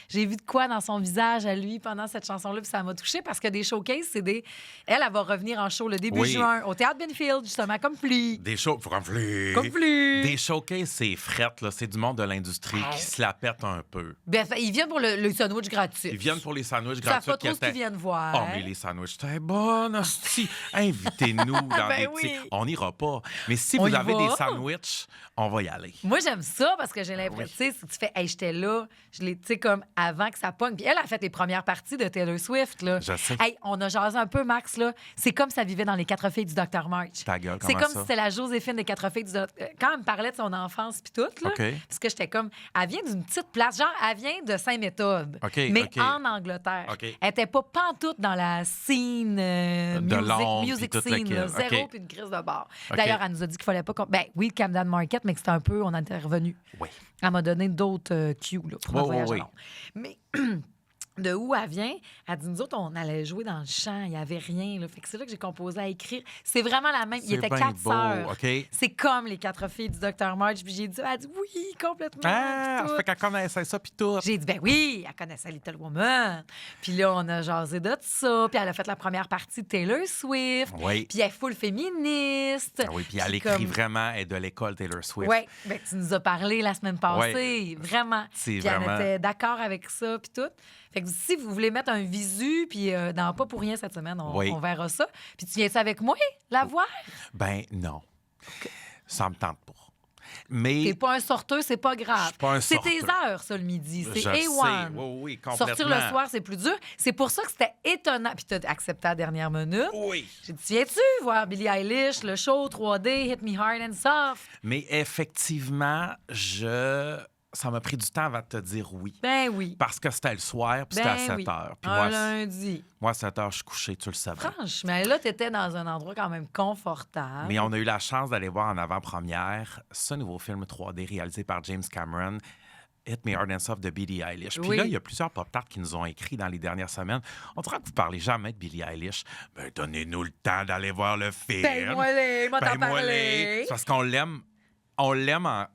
j'ai vu de quoi dans son visage à lui pendant cette chanson-là, puis ça m'a touchée parce que des showcases, elle va revenir en show le début Oui. juin au Théâtre Benfield, justement, comme Flea. Des shows... Comme Flea. Comme Flea. Des showcases, c'est frette, là. C'est du monde de l'industrie qui se la pète un peu. Ben, ils viennent pour le sandwich gratuit. Ils viennent pour les sandwichs Ils savent gratuits. pas trop ce qu'ils viennent voir. Oh, mais les sandwichs, c'était bon, hostie. Invitez-nous dans Ben des oui. petits... On n'ira pas. Mais si On vous y avez va. des sandwichs, on va y aller. Moi, j'aime ça parce que j'ai l'impression, tu sais, si tu fais, hey, j'étais là, je l'ai, tu sais, comme avant que ça pogne. Puis elle a fait les premières parties de Taylor Swift, là. Je sais. Hey, on a jasé un peu, Max, là. C'est comme ça vivait dans les 4 filles du Dr. March. Ta gueule, C'est comment comme ça? si c'était la Joséphine des 4 filles du Dr. Quand elle me parlait de son enfance puis tout, là. OK. Parce que j'étais comme, elle vient d'une petite place, genre, elle vient de Saint-Méthode. OK, mais OK. en Angleterre. OK. Elle était pas pantoute dans la scene De Londres, music puis tout le scene, kit. là. Zéro OK. puis une crise de bar. OK. D'ailleurs, elle nous a dit qu'il fallait pas qu'on... Ben oui, Camden Market, mais que c'était un peu, on était revenu. Oui. Elle m'a donné d'autres cues là, pour notre Oui, oui, voyage oui. à Londres. Mais de où elle vient, elle dit, nous autres, on allait jouer dans le champ, il n'y avait rien. Là. Fait que c'est là que j'ai composé à écrire. C'est vraiment la même. Il C'est était bien 4 beau, sœurs. OK. C'est comme les 4 filles du Dr. March. Puis j'ai dit, elle a dit oui, complètement. Ah, puis tout. ça fait qu'elle connaissait ça, puis tout. J'ai dit, ben oui, elle connaissait Little Woman. Puis là, on a jasé de ça. Puis elle a fait la première partie de Taylor Swift. Oui. Puis elle est full féministe. Ah oui, puis elle écrit comme- vraiment, elle est de l'école Taylor Swift. Oui, ben, tu nous as parlé la semaine passée, vraiment. C'est Puis vraiment- elle était d'accord avec ça, puis tout. Fait que si vous voulez mettre un visu, puis dans Pas pour rien cette semaine, Oui. on verra ça. Puis tu viens-tu avec moi, la voir? Ben non. Ça me tente pas. Mais T'es pas un sorteux, c'est pas grave. Je suis pas un c'est tes sorteux. heures, ça, le midi. C'est je A1. sais. Oui, oui, complètement. Sortir le soir, c'est plus dur. C'est pour ça que c'était étonnant. Puis t'as accepté à la dernière minute. Oui. J'ai dit, viens-tu voir Billie Eilish, le show 3D, Hit Me Hard and Soft? Mais effectivement, ça m'a pris du temps avant de te dire oui. Ben oui. Parce que c'était le soir, puis c'était à 7 oui. heures. Puis Un lundi. moi, à 7 heures, je suis couché, tu le savais. Franchement, là, t'étais dans un endroit quand même confortable. Mais on a eu la chance d'aller voir en avant-première ce nouveau film 3D réalisé par James Cameron, Hit Me Hard and Soft de Billie Eilish. Puis Oui. là, il y a plusieurs pop-tarts qui nous ont écrit dans les dernières semaines. On dirait que vous parlez jamais de Billie Eilish. Ben, donnez-nous le temps d'aller voir le film. Paye-moi-les, moi t'en Paye-moi-les. parler. C'est parce qu'on l'aime. On l'aime en...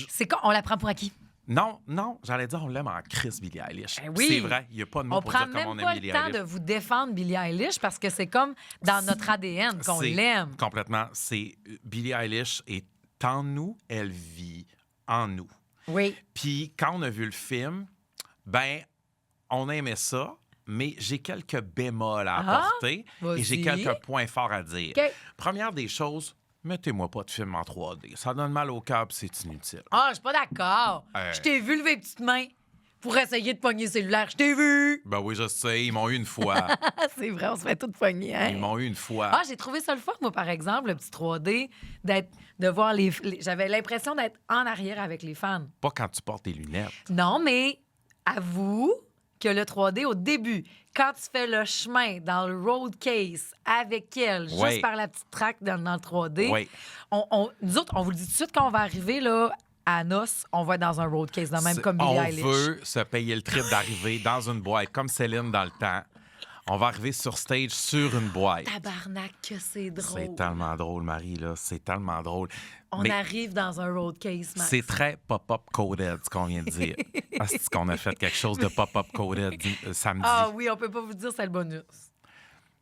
C'est quoi? On la prend pour acquis? Non, j'allais dire on l'aime en Chris, Billie Eilish. Ben oui. C'est vrai, il n'y a pas de mots On pour prend dire comment on même aime pas le Billie temps Eilish. de vous défendre Billie Eilish parce que c'est comme dans notre ADN qu'on C'est l'aime. Complètement. C'est Billie Eilish est en nous, elle vit en nous. Oui. Puis quand on a vu le film, ben on aimait ça, mais j'ai quelques bémols à apporter et j'ai vas-y. quelques points forts à dire. OK. Première des choses, mettez-moi pas de film en 3D. Ça donne mal au cœur, puis c'est inutile. Ah, je suis pas d'accord. Je t'ai vu lever petite main pour essayer de pogner le cellulaire. Je t'ai vu. Ben oui, je sais, ils m'ont eu une fois. C'est vrai, on se fait tout pogner. Hein? Ils m'ont eu une fois. Ah, j'ai trouvé ça le fun, moi, par exemple, le petit 3D, de voir j'avais l'impression d'être en arrière avec les fans. Pas quand tu portes tes lunettes. Non, mais avoue que le 3D, au début, quand tu fais le chemin dans le road case avec elle, Oui. juste par la petite track dans le 3D, Oui. nous autres, on vous le dit tout de suite, quand on va arriver là, à Noce, on va être dans un road case, de même comme Billie On Eilish. veut se payer le trip d'arriver dans une boîte, comme Céline dans le temps. On va arriver sur stage sur une boîte. Tabarnak, que c'est drôle. C'est tellement drôle, Marie, là. C'est tellement drôle. On Mais arrive dans un road case, Max. c'est très pop-up coded, ce qu'on vient de dire. Est-ce qu'on a fait quelque chose de pop-up coded samedi? Ah oui, on peut pas vous dire, c'est le bonus.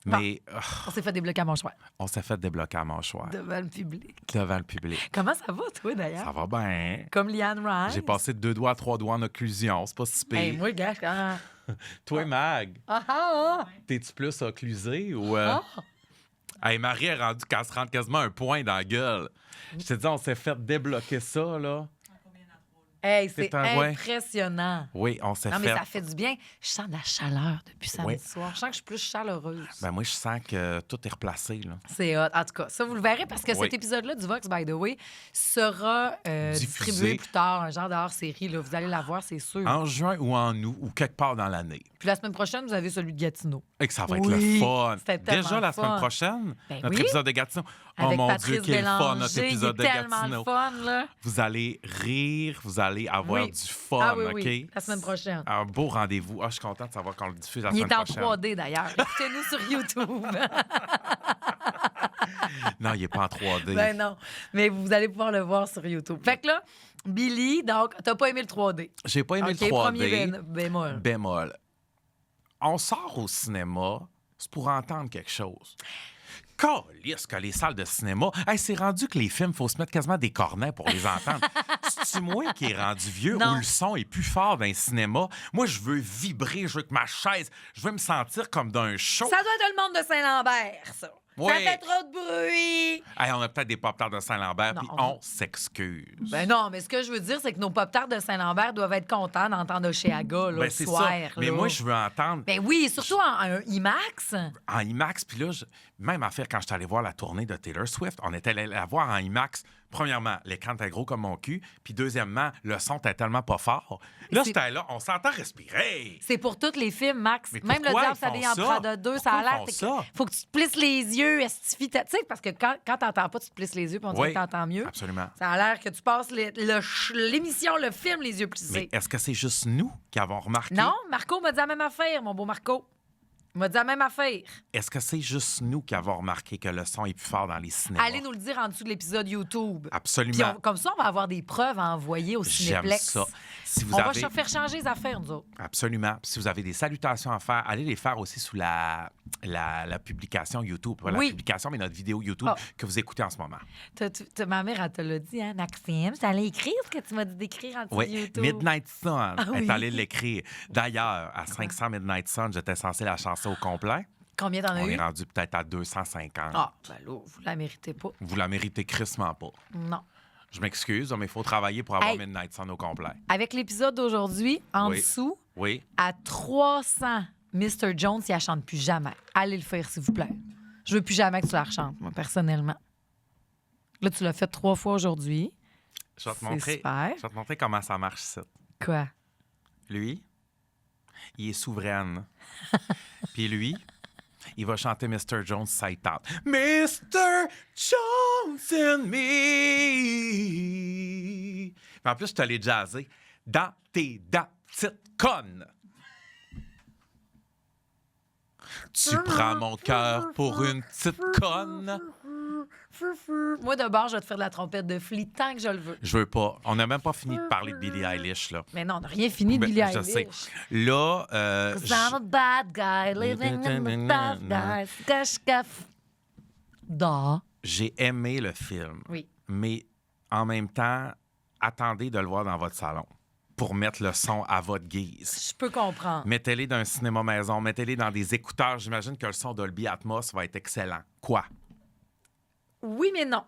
Mais On s'est fait débloquer à mon choix on s'est fait débloquer à mâchoire devant le public. devant le public. Comment ça va, toi, Ça d'ailleurs? va bien. Comme Liane Rice. J'ai passé de 2 doigts à 3 doigts en occlusion. C'est pas si pire. Hey, moi, gars, Toi, Mag, t'es-tu plus occlusé ou... Hey, Marie est rendue qu'elle se rende quasiment un point dans la gueule. Je te dis, on s'est fait débloquer ça, là. Hey, c'est Ouais. impressionnant. Oui, on s'est Non, fait. mais ça fait du bien. Je sens de la chaleur depuis samedi Oui. soir. Je sens que je suis plus chaleureuse. Ben moi, je sens que tout est replacé, là. C'est hot. En tout cas, ça, vous le verrez parce que Oui. cet épisode-là du Vox, by the way, sera Diffusé. distribué plus tard, un genre de hors-série. Là. Vous allez la voir, c'est sûr. En juin ou en août ou quelque part dans l'année. Puis la semaine prochaine, vous avez celui de Gatineau. Et que ça va être Oui, le fun. c'était tellement Déjà la semaine fun. prochaine, Ben notre oui. épisode de Gatineau. Oh Avec mon Patrice Dieu, quel fun, notre Bélanger, épisode il de est tellement Gatineau. le fun, là. Vous allez rire, vous allez avoir Oui. du fun, Ah oui, OK? oui, la semaine prochaine. Un beau rendez-vous. Ah, je suis contente de savoir qu'on le diffuse la Il semaine est en prochaine. 3D, d'ailleurs. Écoutez-nous sur YouTube. Non, il n'est pas en 3D. Ben non, mais vous allez pouvoir le voir sur YouTube. Fait que là, Billy, donc, t'as pas aimé le 3D. J'ai pas aimé OK, le 3D. premier bémol. Bémol. On sort au cinéma, c'est pour entendre quelque chose. Calisse que les salles de cinéma, hey, c'est rendu que les films, il faut se mettre quasiment des cornets pour les entendre. C'est-tu moi qui est rendu vieux Non. où le son est plus fort d'un cinéma? Moi, je veux vibrer, je veux que ma chaise, je veux me sentir comme d'un show. Ça doit être le monde de Saint-Lambert, ça. Oui. Ça fait trop de bruit. Hey, on a peut-être des pop-tarts de Saint-Lambert, Non, puis on- on s'excuse. Ben non, mais ce que je veux dire, c'est que nos pop-tarts de Saint-Lambert doivent être contents d'entendre Oshéaga, là, Ben, le c'est soir. ça. Mais là. moi, je veux entendre Ben oui, surtout en IMAX. en IMAX. Puis là, même affaire, quand je suis allé voir la tournée de Taylor Swift, on était allé la voir en IMAX. Premièrement, l'écran était gros comme mon cul. Puis deuxièmement, le son était tellement pas fort. Là, C'est- j'étais là, on s'entend respirer. C'est pour tous les films, Max. Mais Même le pourquoi diable ils s'habille en font ça? Prada 2, ça a Pourquoi ils l'air... font ça? Faut que tu te plisses les yeux, estifie ta... Tu sais, parce que quand t'entends pas, tu te plisses les yeux, puis on dirait Oui, que t'entends mieux. absolument. Ça a l'air que tu passes l'émission, le film, les yeux Mais plissés. est-ce que c'est juste nous qui avons remarqué? Non, Marco m'a dit la même affaire, mon beau Marco. Il m'a dit la même affaire. Est-ce que c'est juste nous qui avons remarqué que le son est plus fort dans les cinémas? Allez nous le dire en dessous de l'épisode YouTube. Puis Absolument. comme ça, on va avoir des preuves à envoyer au J'aime Cinéplex. ça. Si vous On avez... va faire changer les affaires, nous autres. Absolument. Puis si vous avez des salutations à faire, allez les faire aussi sous la publication YouTube. Pas la Oui. publication, mais notre vidéo YouTube Ah. que vous écoutez en ce moment. Ma mère, elle te l'a dit, hein, Maxime. Tu allé écrire ce que tu m'as dit d'écrire en dessous de Oui, YouTube. Midnight Sun oui. est allé l'écrire. D'ailleurs, à 500 Midnight Sun, j'étais censé la chanter au complet. Combien t'en as On eu? est rendu peut-être à 250. Ah, ben là, vous la méritez pas. Vous la méritez crissement pas. Non. Je m'excuse, mais il faut travailler pour avoir Hey. Midnight Sun au complet. Avec l'épisode d'aujourd'hui, en Oui. dessous, Oui. à 300, Mr. Jones, il la chante plus jamais. Allez le faire, s'il vous plaît. Je veux plus jamais que tu la rechantes, moi, personnellement. Là, tu l'as fait 3 fois aujourd'hui. Je vais te C'est montrer, super. je vais te montrer comment ça marche ici. Quoi? Lui, il est souveraine. Puis lui, il va chanter Mr. Jones Sight Out. Mr. Jones and me. Mais en plus, je te l'ai jazzé. Dans tes dents, petite conne. Tu prends mon cœur pour une petite conne. Moi, de bord, je vais te faire de la trompette de Flea tant que je le veux. Je veux pas. On n'a même pas fini de parler de Billie Eilish, là. Mais non, on n'a rien fini de Ben, Billie je Eilish. sais. Là, 'Cause I'm a bad guy, living in the bad guys. Cache-caf. Da. j'ai aimé le film. Oui. Mais en même temps, attendez de le voir dans votre salon pour mettre le son à votre guise. Je peux comprendre. Mettez-les dans un cinéma maison, mettez-les dans des écouteurs. J'imagine que le son Dolby Atmos va être excellent. Quoi? Oui, mais non.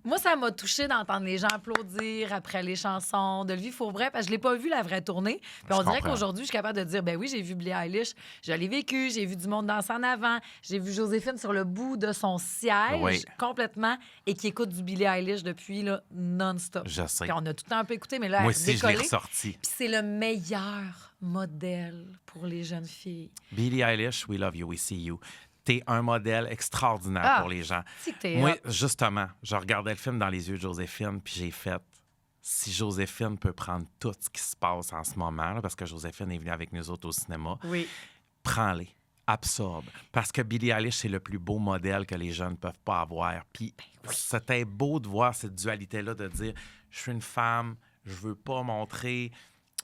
Moi, ça m'a touché d'entendre les gens applaudir après les chansons de Vie Fauvray, parce que je l'ai pas vu, la vraie tournée. Puis on Je dirait comprends. qu'aujourd'hui, je suis capable de dire, ben oui, j'ai vu Billie Eilish, je l'ai vécu, j'ai vu du monde danser en avant, j'ai vu Joséphine sur le bout de son siège, Oui. complètement, et qui écoute du Billie Eilish depuis là, non-stop. Je sais. Puis on a tout le temps un peu écouté, mais là, Moi elle aussi, je l'ai décollé. ressorti. Puis c'est le meilleur modèle pour les jeunes filles. Billie Eilish, we love you, we see you. T'es un modèle extraordinaire Ah, pour les gens. c'est que t'es Moi, hot. justement, je regardais le film dans les yeux de Joséphine, puis j'ai fait... Si Joséphine peut prendre tout ce qui se passe en ce moment, là, parce que Joséphine est venue avec nous autres au cinéma, Oui. prends-les, absorbe. Parce que Billie Eilish, c'est le plus beau modèle que les jeunes ne peuvent pas avoir. Puis c'était beau de voir cette dualité-là, de dire, je suis une femme, je veux pas montrer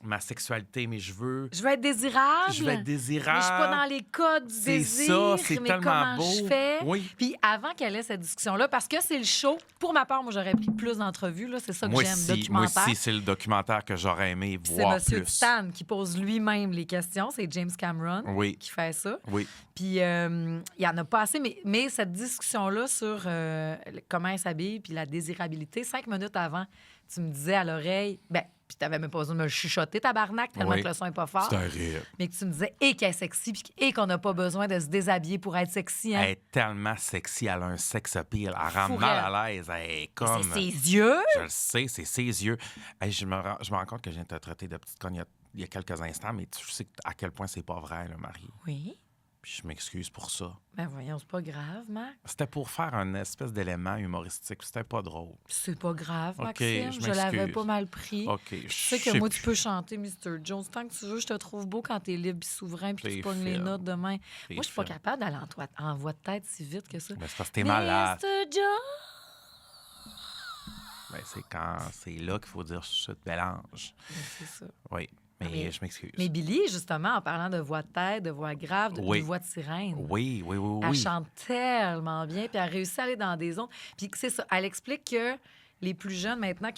ma sexualité, mais je veux... Je veux être désirable. Je veux être désirable. Mais je suis pas dans les codes du C'est désir. ça, c'est mais tellement comment beau. je fais? Oui. Puis avant qu'elle ait cette discussion-là, parce que c'est le show, pour ma part, moi, j'aurais pris plus d'entrevues. Là. C'est ça que Moi j'aime, aussi, documentaire. c'est le documentaire que j'aurais aimé C'est voir Monsieur plus. Titan qui pose lui-même les questions. C'est James Cameron Oui. qui fait ça. Oui. Puis il y en a pas assez, mais cette discussion-là sur comment elle s'habille puis la désirabilité, 5 minutes avant, tu me disais à l'oreille, ben puis t'avais même pas besoin de me le chuchoter, tabarnak, tellement Oui. que le son est pas fort. C'est horrible. Mais que tu me disais qu'elle est sexy, et qu'on n'a pas besoin de se déshabiller pour être sexy. Hein? Elle est tellement sexy, elle a un sex appeal, elle rend Fourette. mal à l'aise, elle est comme... C'est ses yeux. Je le sais, c'est ses yeux. Hey, je me rends compte que je viens de te traiter de petite conne il y a quelques instants, mais tu sais à quel point c'est pas vrai, là, Marie. Oui. Puis je m'excuse pour ça. Ben voyons, c'est pas grave, Max. C'était pour faire un espèce d'élément humoristique, puis c'était pas drôle. C'est pas grave, OK, Maxime. je Je l'avais m'excuse. pas mal pris. OK, Tu sais que moi, tu peux chanter Mr. Jones. Tant que tu veux, je te trouve beau quand t'es libre et souverain puis T'es tu pognes les fine. notes demain. T'es Moi, je suis pas fine. capable d'aller en voix de tête si vite que ça. Ben, c'est parce que t'es malade. Mr. Jones! Ben, c'est quand c'est là qu'il faut dire chute mélange. Ben, c'est ça. Oui, mais Mais- je m'excuse. Mais Billy, justement, en parlant de voix de tête, de voix grave, de Oui. voix de sirène. Oui, oui, oui, Elle oui. chante tellement bien, puis elle réussit à aller dans des zones. Puis c'est ça, elle explique que les plus jeunes maintenant,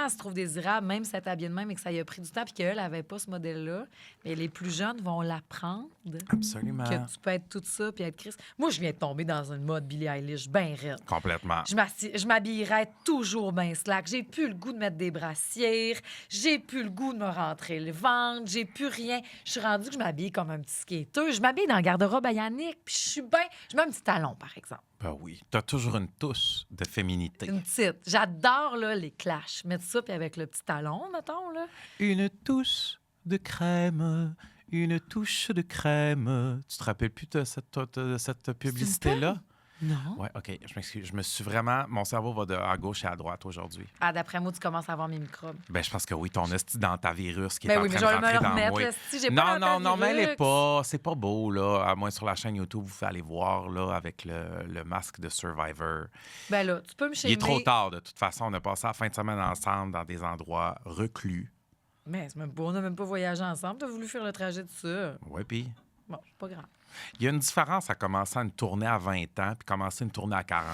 elle se trouve désirable, même si elle est habillée de même et que ça y a pris du temps, puis qu'elle n'avait pas ce modèle-là. Mais les plus jeunes vont l'apprendre. Absolument. Que tu peux être toute ça puis être Chris. Moi, je viens de tomber dans une mode Billie Eilish bien raide. Complètement. Je m'habillerais toujours bien slack. J'ai plus le goût de mettre des brassières. J'ai plus le goût de me rentrer le ventre. J'ai plus rien. Je suis rendue que je m'habille comme un petit skateur. Je m'habille dans le garde-robe à Yannick. Puis je suis bien... Je mets un petit talon, par exemple. Ben oui. T'as toujours une touche de féminité. Une petite. J'adore là, les clashs. Mettre ça puis avec le petit talon, mettons. Là. Une touche de crème, une touche de crème. Tu te rappelles plus de cette publicité-là? Non. Oui, OK, je m'excuse. Je me suis vraiment... Mon cerveau va de à gauche et à droite aujourd'hui. Ah, d'après moi, tu commences à avoir mes microbes. Ben, je pense que oui, ton esti dans ta virus qui est Ben en oui, train mais de je vais me rentrer le dans remettre. moi. Là, si j'ai Non, pas non, non, mais elle est l'antivirus. pas... C'est pas beau, là. À moins sur la chaîne YouTube, vous allez voir, là, avec le masque de Survivor. Ben là, tu peux me Il shamer. est trop tard, de toute façon. On a passé la fin de semaine ensemble dans des endroits reclus. Mais c'est même pas, on n'a même pas voyagé ensemble. T'as voulu faire le trajet de ça. Oui, puis... Bon, c'est pas grave. Il y a une différence à commencer une tournée à 20 ans puis commencer une tournée à 40.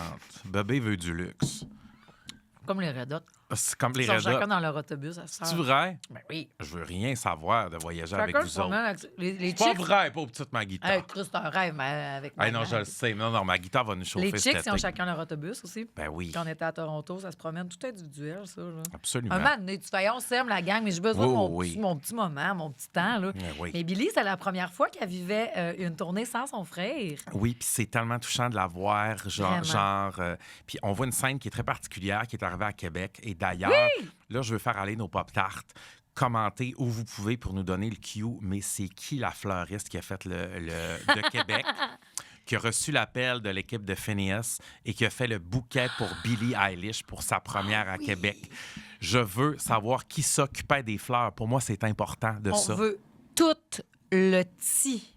Bébé veut du luxe. Comme les Red Hot. C'est comme les Ils sont Red chacun Hot. dans leur autobus à ça. C'est vrai? Ben oui. Je veux rien savoir de voyager avec Chacun vous se autres. promène avec les C'est pas chicks. vrai, pas petite ma guitare. Hey, Chris, c'est un rêve, mais avec ma Hey, non, je gang. le sais. Non, non, ma guitare va nous chauffer Les cet chicks, ils ont été. chacun leur autobus aussi. Ben oui, Quand on était à Toronto, ça se promène tout individuel, ça. Là. absolument. Un moment donné, tu fais, on s'aime la gang, mais j'ai besoin de Oui, mon, oui. petit, mon petit moment, mon petit temps. Là. Ben oui. Mais Billy, c'est la première fois qu'elle vivait une tournée sans son frère. Oui, puis c'est tellement touchant de la voir, genre puis on voit une scène qui est très particulière, qui est arrivée à Québec. Et d'ailleurs, là, je veux faire aller nos pop-tarts. Commentez où vous pouvez pour nous donner le cue, mais c'est qui la fleuriste qui a fait de Québec, qui a reçu l'appel de l'équipe de Phineas et qui a fait le bouquet pour Billie Eilish pour sa première à Québec. Je veux savoir qui s'occupait des fleurs. Pour moi, c'est important de On ça. veut tout le ti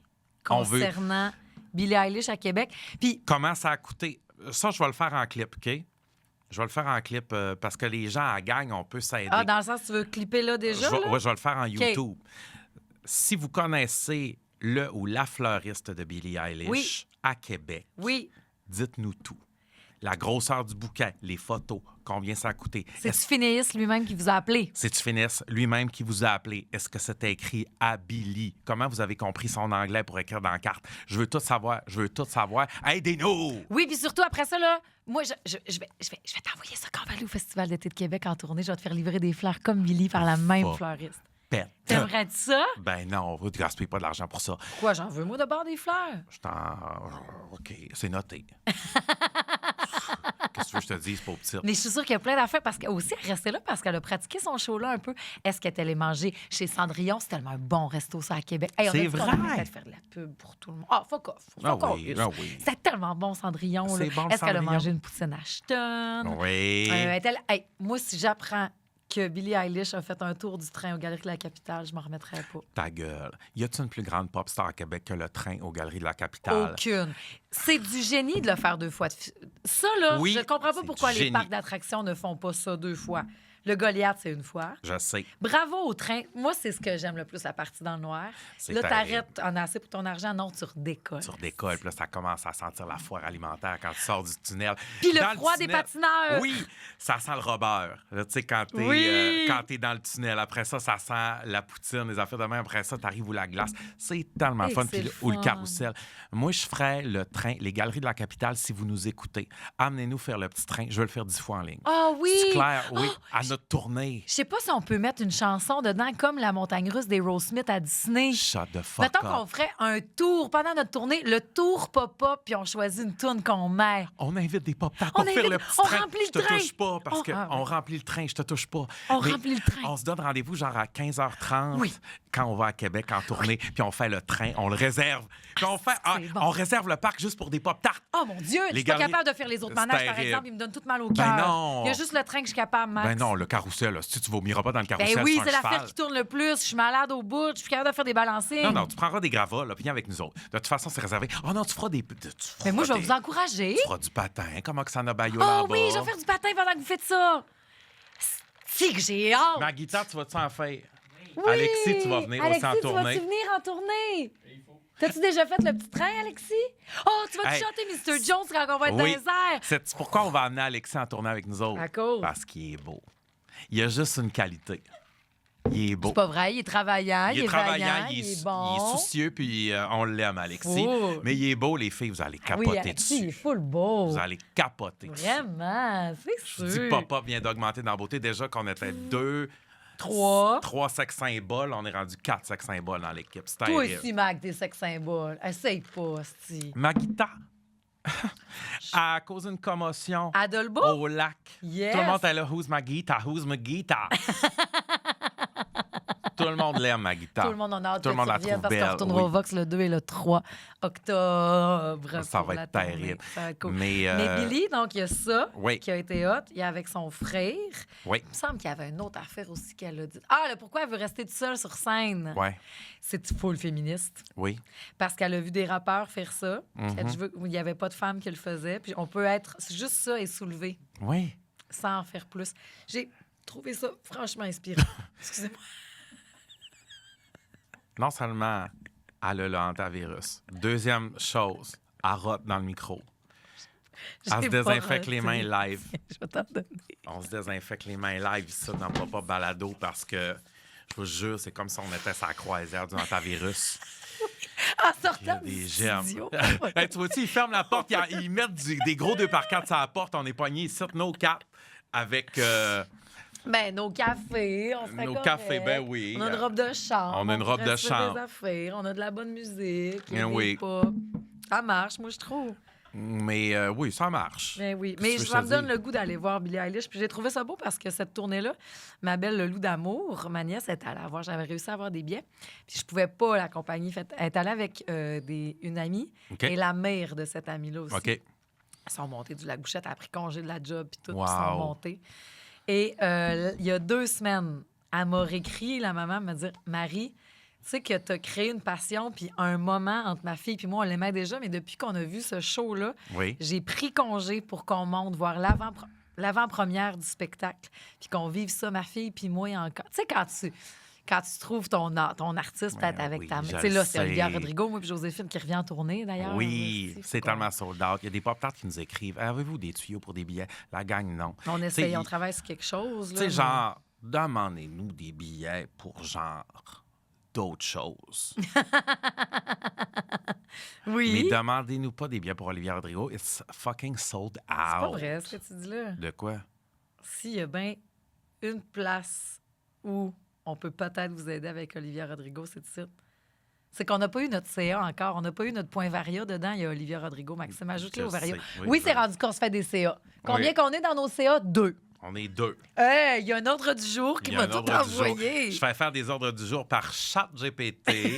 On veut- concernant Billie Eilish à Québec. Puis, Comment ça a coûté? Ça, je vais le faire en clip, OK? Je vais le faire en clip parce que les gens à la gang, on peut s'aider. dans le sens, tu veux clipper là déjà? là? Ouais, je vais le faire en YouTube. Si vous connaissez le ou la fleuriste de Billie Eilish Oui. à Québec, Oui. dites-nous tout. La grosseur du bouquet, les photos, combien ça a coûté. C'est-tu Phineas lui-même qui vous a appelé? C'est-tu Phineas lui-même qui vous a appelé? Est-ce que c'était écrit à Billy? Comment vous avez compris son anglais pour écrire dans la carte? Je veux tout savoir. Je veux tout savoir. Aidez-nous! Oui, puis surtout, après ça, là, moi, je vais t'envoyer ça quand on va aller au Festival d'été de Québec en tournée. Je vais te faire livrer des fleurs comme Billy par la même Pas. fleuriste. Pète. T'aimerais ça? Ben non, vous ne gaspillez pas de l'argent pour ça. Pourquoi j'en veux, moi, de bord des fleurs? Je t'en... OK, c'est noté. Qu'est-ce que tu veux que je te dise, pauvre petite? Mais je suis sûre qu'il y a plein d'affaires parce qu'elle aussi, elle restait là parce qu'elle a pratiqué son show-là un peu. Est-ce qu'elle est allée manger chez Cendrillon? C'est tellement un bon resto, ça, à Québec. Hey, on C'est a dit qu'on allait vrai? peut-être faire de la pub pour tout le monde. Ah, fuck off. Ah Fuck oui, off. ah oui. C'était tellement bon, Cendrillon. là. C'est bon, le Est-ce qu'elle a Cendrillon? mangé une poutine Ashton? Oui. Hey, moi, si j'apprends que Billie Eilish a fait un tour du train aux Galeries de la Capitale, je m'en remettrai pas. Ta gueule. Y a-t-il une plus grande pop star à Québec que le train aux Galeries de la Capitale? Aucune. C'est du génie de le faire deux fois. Ça, là, Oui, je ne comprends pas c'est pourquoi du les génie. parcs d'attractions ne font pas ça deux fois. Le Goliath, c'est une fois. Je sais. Bravo au train. Moi, c'est ce que j'aime le plus, la partie dans le noir. C'est Là, terrible. t'arrêtes, en as assez pour ton argent. Non, tu redécolles. Sur des cols, puis là, ça commence à sentir la foire alimentaire quand tu sors du tunnel. Puis le Dans froid des tunnel- patineurs. Oui, ça sent le robeur. Là, tu sais, quand t'es Oui. quand t'es dans le tunnel. Après ça, ça sent la poutine, les affaires de main. Après ça, t'arrives où la glace. C'est tellement Et fun. que Puis c'est le- le ou le fun. carrousel. Moi, je ferais le train, les Galeries de la Capitale, si vous nous écoutez. Amenez-nous faire le petit train. Je vais le faire 10 fois en ligne. Ah oui! C'est clair, oui. Oh, À j'ai déjà tourné. Je sais pas si on peut mettre une chanson dedans comme la montagne russe des Rose Smith à Disney. Shut the fuck Mettons up. qu'on ferait un tour pendant notre tournée, le tour pop-up, puis on choisit une tune qu'on met. On invite des pop-tarts On pour faire invite- le petit on train. remplit le Je te train. touche pas parce On- qu'on ah, ouais. remplit le train, je te touche pas. On Mais remplit le train. On se donne rendez-vous genre à 15h30 Oui. quand on va à Québec en tournée, puis on fait le train, on le réserve. Puis on fait c'est bon. on réserve le parc juste pour des pop-tarts. Oh mon Dieu, je Les suis pas garnis- capable de faire les autres C'est manèges, par terrible. exemple. Il me donne tout mal au Ben cœur. non. Il y a juste le train que je suis capable, Max. Ben non, le carrousel, là, si tu vomiras pas dans le carrousel Ben oui, sur un c'est l'affaire cheval. qui tourne le plus. Je suis malade au bout, je suis capable de faire des balancings. Non, non, tu prendras des gravats, là, puis viens avec nous autres. De toute façon, c'est réservé. Oh non, tu feras des... Mais moi, je vais vous encourager. Tu feras du patin. Comment que ça en a baillot Oh là-bas? oui, je vais faire du patin pendant que vous faites ça. C'est que j'ai hâte. Ma guitare, tu vas-tu en faire? Oui. Alexis, tu vas venir aussi en Alexis, tournée. tu vas-tu venir en tournée? T'as-tu déjà fait le petit train, Alexis? Oh, tu vas-tu Hey. chanter Mr. Jones quand on va être Oui. dans les airs? C'est pourquoi on va amener Alexis en tournée avec nous autres. À cause. Parce qu'il est beau. Il a juste une qualité. Il est beau. C'est pas vrai, il est travaillant, il est travaillant, vaillant, il est bon. il est soucieux, puis on l'aime, Alexis. Full. Mais il est beau, les filles, vous allez Ah oui, capoter Alexis, il est dessus. full beau. Vous allez capoter dessus. Vraiment, c'est Je sûr. dis papa vient d'augmenter dans la beauté. Déjà qu'on était 3. 3 sex symboles, on est rendu 4 sex symboles dans l'équipe. C'est Toi terrible. aussi, Mac, des sex symboles. Essaye pas, c'ti. Ma guitare a causé une commotion Adolbo? au lac. Yes. Tout le monde est là, who's my guitar? Who's my guitar? Tout le monde l'aime, ma guitare. Tout le monde en a hâte Tout le que monde tu la reviennes trouve parce qu'on belle, retournera oui. au Vox le 2 et le 3 octobre. Ça pour va la être tournée. terrible. Ça va être cool. Mais, Mais Billy, donc, il y a ça Oui. qui a été hot. Il y a avec son frère. Oui, Il me semble qu'il y avait une autre affaire aussi qu'elle a dit. Ah, là, pourquoi elle veut rester toute seule sur scène? ouais, C'est full féministe. oui. Parce qu'elle a vu des rappeurs faire ça. Mhm. Elle dit, je veux- il n'y avait pas de femmes qui le faisaient. Puis on peut être c'est juste ça et soulevé Oui. sans en faire plus. J'ai trouvé ça franchement inspirant. Excusez-moi. Non seulement elle a le hantavirus. Deuxième chose, elle rote dans le micro. Elle se J'ai désinfecte pas les mains roté. live. Je vais t'en donner. On se désinfecte les mains live, ça, dans Papa Balado, parce que, je vous jure, c'est comme si on était sur la croisière du hantavirus. En Il y a sortant des du gemmes. studio. Hey, tu vois-tu, ils ferment la porte, ils mettent des gros 2x4 sur la porte, on est pognés ici, nos 4, avec... Ben, nos cafés, on serait Nos correct. cafés, ben oui. On a une robe de chambre. On a une robe pourrait de se faire chambre. des affaires, on a de la bonne musique. il y a Ben des oui. pop. Ça marche, moi, je trouve. Mais oui, ça marche. Ben oui. Qu'est-ce Mais que tu veux ça que me je te donne dise? le goût d'aller voir Billie Eilish. Puis j'ai trouvé ça beau parce que cette tournée-là, ma belle Le Loup d'amour, ma nièce est allée voir. J'avais réussi à avoir des billets. Puis je pouvais pas l'accompagner. Elle est allée avec une amie OK. et la mère de cette amie-là aussi. OK. Ils sont montés du Lagouchette, elle a pris congé de la job, puis tout, puis Wow. ils sont montés. Et il y a 2 semaines, elle m'a réécrit, la maman, me dire Marie, tu sais que tu as créé une passion, puis un moment entre ma fille et moi, on l'aimait déjà, mais depuis qu'on a vu ce show-là, Oui. j'ai pris congé pour qu'on monte voir l'avant-première du spectacle, puis qu'on vive ça, ma fille puis moi encore. Tu sais, quand tu trouves ton artiste peut-être Ouais, avec oui, ta je mère. Tu sais, là, c'est le Olivia sais. Rodrigo, moi puis Joséphine qui revient en tournée, d'ailleurs. Oui, Aussi, c'est faut qu'on- tellement sold out. Il y a des pop-tarts qui nous écrivent. Avez-vous des tuyaux pour des billets? La gang, non. On T'sais, essaye, on il- travaille sur quelque chose. Tu là, sais, mais- genre, demandez-nous des billets pour genre d'autres choses. Oui. Mais demandez-nous pas des billets pour Olivia Rodrigo. It's fucking sold out. C'est pas vrai ce que tu dis là. De quoi? S'il y a bien une place où on peut peut-être vous aider avec Olivia Rodrigo, c'est ici. C'est qu'on n'a pas eu notre CA encore. On n'a pas eu notre point Varia dedans. Il y a Olivia Rodrigo. Maxime, ajoute-le Je au Varia. sais. Oui, Oui, c'est je- rendu qu'on se fait des CA. Combien Oui. qu'on est dans nos CA? 2. On est 2. Hey, il y a un ordre du jour qui Il y a m'a un tout ordre du jour. envoyé. Je fais faire des ordres du jour par chat GPT.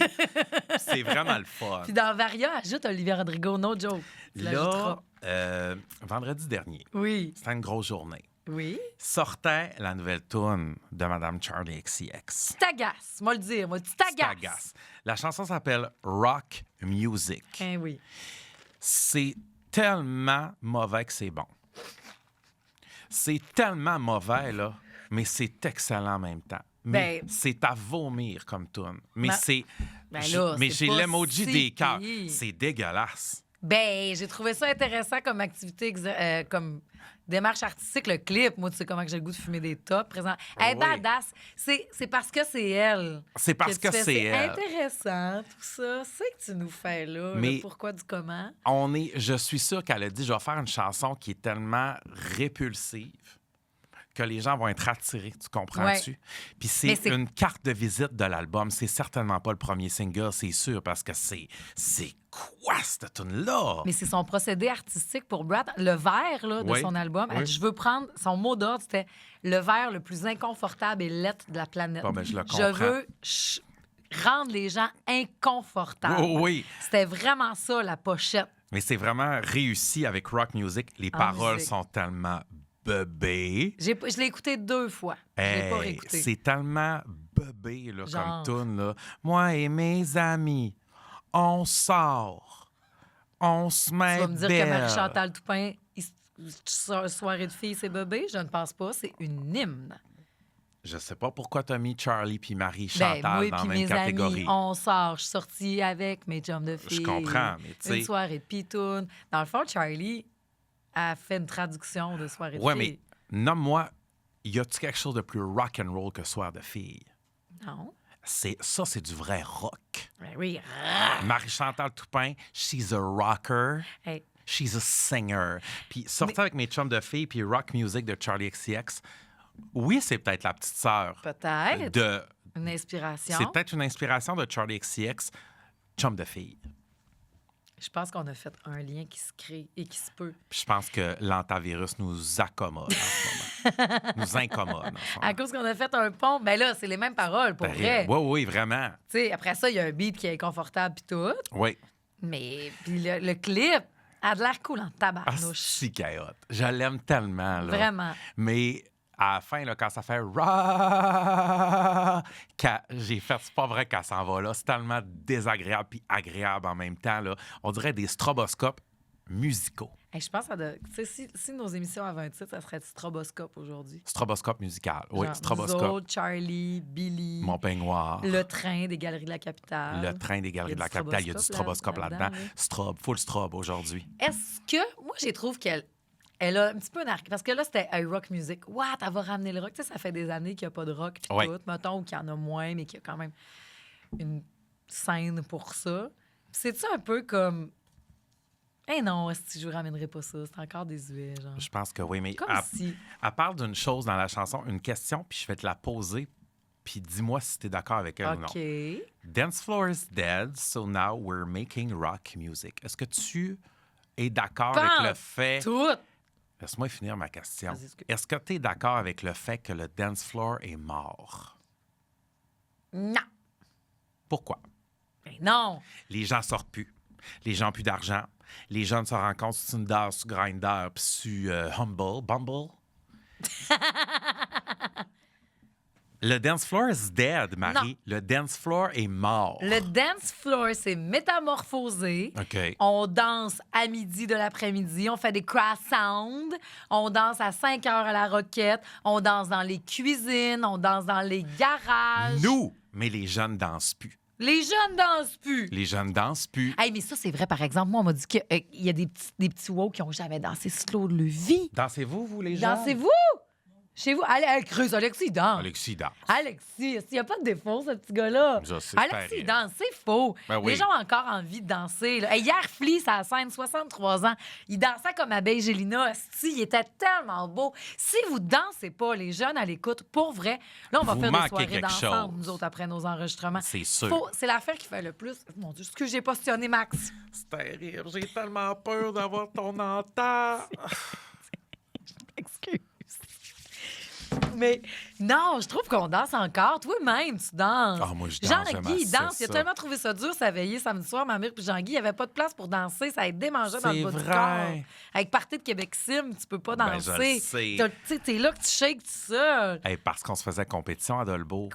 C'est vraiment le fun. Puis dans Varia, ajoute Olivia Rodrigo. No joke. Tu Là, l'ajouteras. vendredi dernier, Oui. c'était une grosse journée. Oui. Sortait la nouvelle tune de Madame Charlie XCX. Tu t'agaces. Moi le dire. Moi, tu t'agaces. T'agaces. La chanson s'appelle Rock Music. Eh oui. C'est tellement mauvais que c'est bon. C'est tellement mauvais, là, mais c'est excellent en même temps. Mais Ben- c'est à vomir comme tune. Mais Ma- c'est... Ben j'ai- là, mais c'est j'ai pas l'emoji si des cœurs. pire. C'est dégueulasse. Ben, j'ai trouvé ça intéressant comme activité, comme démarche artistique, le clip. Moi, tu sais comment que j'ai le goût de fumer des tops présent. Elle est Oui. badass. C'est parce que c'est elle. C'est parce tu que fais, c'est elle. intéressant, tout ça. C'est que tu nous fais là. Mais- Le pourquoi du comment. Je suis sûr qu'elle a dit, je vais faire une chanson qui est tellement répulsive que les gens vont être attirés, tu comprends-tu? Puis c'est une carte de visite de l'album. C'est certainement pas le premier single, c'est sûr, parce que c'est quoi cette tune-là? Mais c'est son procédé artistique pour Brad. Le verre là, de son album, je veux prendre... Son mot d'ordre, c'était le verre le plus inconfortable et laid de la planète. Bon, ben, je le comprends. Je veux rendre les gens inconfortables. Oui. C'était vraiment ça, la pochette. Mais c'est vraiment réussi avec rock music. Les paroles sont tellement bébés. Je l'ai écouté 2 fois. Je l'ai pas réécouté. C'est tellement bébé là, comme tune. Là. Moi et mes amis, on sort, on se met Tu vas me dire belle. que Marie-Chantal Toupin, soirée de filles, c'est bébé? Je ne pense pas. C'est une hymne. Je sais pas pourquoi tu as mis Charlie puis Marie-Chantal moi dans la puis même mes catégorie. amis, on sort. Je suis sortie avec mes chums de filles. Je comprends, mais tu sais... Une soirée de pitoune. Dans le fond, Charlie a fait une traduction de soirée de filles. Oui, mais nomme-moi, y a-tu quelque chose de plus rock and roll que Soir de filles? Non. C'est du vrai rock. Ben oui. Marie-Chantal Toupin, she's a rocker. Hey. She's a singer. Puis sortir avec mes chums de filles puis rock music de Charlie XCX, oui, c'est peut-être la petite sœur. Peut-être. Une inspiration. C'est peut-être une inspiration de Charlie XCX, chum de filles. Je pense qu'on a fait un lien qui se crée et qui se peut. Puis je pense que l'antavirus nous accommode en ce moment. Nous incommode en ce moment. À cause qu'on a fait un pont, ben là, c'est les mêmes paroles, pour vrai. Oui, vraiment. Tu sais, après ça, il y a un beat qui est confortable puis tout. Oui. Mais puis le clip a de l'air cool en Ah, tabarnouche. si caotte. Je l'aime tellement. Là. Vraiment. Mais à la fin, là, quand ça fait ra, j'ai fait, c'est pas vrai qu'elle s'en va là. C'est tellement désagréable puis agréable en même temps. Là. On dirait des stroboscopes musicaux. Hey, je pense que tu sais, si nos émissions avaient un titre, ça serait Stroboscope aujourd'hui. Stroboscope musical. Oui, Genre, stroboscope. nous autres, Charlie, Billy, Mon peignoir. le train des Galeries de la Capitale. Le train des Galeries de la Capitale. Il y a du stroboscope là-dedans. Strobe, full strobe aujourd'hui. Est-ce que, moi, j'ai trouvé qu'elle a un petit peu narqué. Parce que là, c'était un rock music. What? Elle va ramener le rock. Tu sais, ça fait des années qu'il n'y a pas de rock, puis tout, mettons, ou qu'il y en a moins, mais qu'il y a quand même une scène pour ça. C'est-tu un peu comme... Eh non, si je vous ramènerai pas ça, c'est encore désuet, genre. Je pense que oui, mais Comme si... elle parle d'une chose dans la chanson, une question, puis je vais te la poser, puis dis-moi si tu es d'accord avec elle ou non. OK. Dance floor is dead, so now we're making rock music. Est-ce que tu es d'accord avec le fait... Tout! Laisse-moi finir ma question. Vas-y, excuse. Est-ce que tu es d'accord avec le fait que le dance floor est mort? Non! Pourquoi? Ben non! Les gens sortent plus. Les gens ont plus d'argent. Les jeunes se rencontrent sur Tinder, sur Grindr, puis sur Bumble. Le dance floor is dead, Marie. Non. Le dance floor est mort. Le dance floor s'est métamorphosé. OK. On danse à midi de l'après-midi. On fait des cross sound. On danse à 5 heures à la Roquette. On danse dans les cuisines. On danse dans les garages. Nous, mais les jeunes dansent plus. Les jeunes dansent plus. Les jeunes dansent plus. Hey, mais ça, c'est vrai. Par exemple, moi, on m'a dit qu'il y a des petits woks qui n'ont jamais dansé slow de leur vie. Dansez-vous, vous, les jeunes? Dansez-vous? Chez vous? Allez, Creuse, Alexis, danse. Alexis danse. Alexis, il n'y a pas de défaut, ce petit gars-là. Ça, c'est Alexis, pareil. danse, c'est faux. Ben oui. Les gens ont encore envie de danser. Là. Hey, hier, Fleece à la scène, 63 ans, il dansait comme Abeille Gélina. Asti, il était tellement beau. Si vous dansez pas, les jeunes à l'écoute, pour vrai, là, on va Vous faire des manquez soirées quelque d'ensemble, chose. nous autres, après nos enregistrements. C'est sûr. C'est l'affaire qui fait le plus. Mon Dieu, ce que j'ai positionné, Max. C'est terrible. J'ai tellement peur d'avoir ton entend. Excuse. Mais non, je trouve qu'on danse encore. Toi-même, tu danses. Ah, moi, je danse, Jean-Guy, il j'aime danse. assez Il a ça. tellement trouvé ça dur, ça veillait samedi soir. Ma mère puis Jean-Guy, il n'y avait pas de place pour danser. Ça a été démangé dans le bas C'est du vrai. corps. Avec Party de Québec Sim, tu peux pas Ben, je danser. le sais. Tu sais, t'es là que tu shakes tout seul. Hey, parce qu'on se faisait compétition à Dolbeau.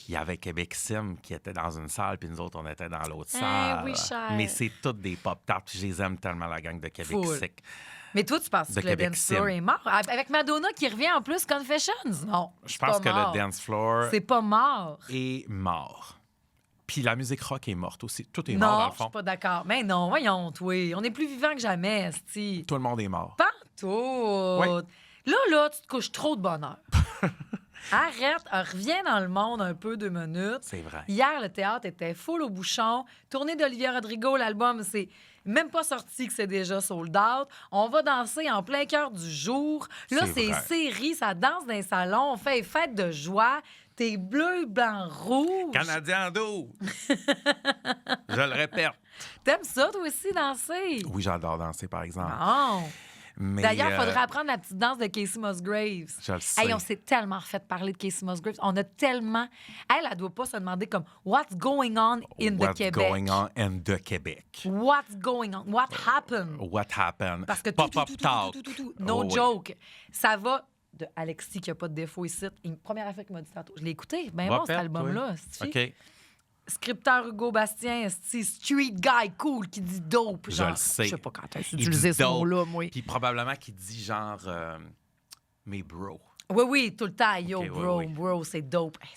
Il y avait Québec Sim qui était dans une salle, puis nous autres, on était dans l'autre salle. oui, cher. Mais c'est toutes des pop-tarts, puis je les aime tellement, la gang de Québec Full. Sick. Mais toi, tu penses De que le Québec dance floor Sim. est mort? Avec Madonna qui revient en plus, Confessions? Non. Je c'est pense pas que mort. le dance floor C'est pas mort. est mort. Puis la musique rock est morte aussi. Tout est mort, dans Non, le je suis fond. pas d'accord. Mais non, voyons, toi. On est plus vivants que jamais, esti. Tout le monde est mort. Pantoute. Oui. Là, tu te couches trop de bonheur. Arrête, reviens dans le monde un peu 2 minutes. C'est vrai. Hier, le théâtre était full au bouchon. Tournée d'Olivia Rodrigo, l'album, c'est même pas sorti que c'est déjà sold out. On va danser en plein cœur du jour. Là, C'est c'est vrai. série, ça danse dans les salons. On fait une fête de joie. T'es bleu, blanc, rouge. Canadien en 12. Je le répète. T'aimes ça, toi aussi, danser? Oui, j'adore danser, par exemple. Non. Mais, D'ailleurs, il faudrait apprendre la petite danse de Casey Musgraves. Je le sais. Hey, on s'est tellement refait parler de Casey Musgraves. On a tellement... Elle doit pas se demander comme « What's going on in the What's Québec? » going on in the Québec? What's going on? What happened? What happened? Parce que Pop-up talk. no Oh, oui. joke. Ça va de Alexis qui n'a pas de défaut ici. Première affaire qu'il m'a dit tantôt. Je l'ai écouté. Ben Va bon, cet perdre, album-là. toi. OK. Scripteur Hugo Bastien, street guy cool qui dit dope. Je Genre, le sais. Je sais pas quand est-ce Il utilisé dit ce dope. mot-là, moi. Puis probablement qu'il dit genre mes bro. Oui, oui, tout le temps. Yo, Ok, bro, oui, oui. bro, c'est dope. Hey,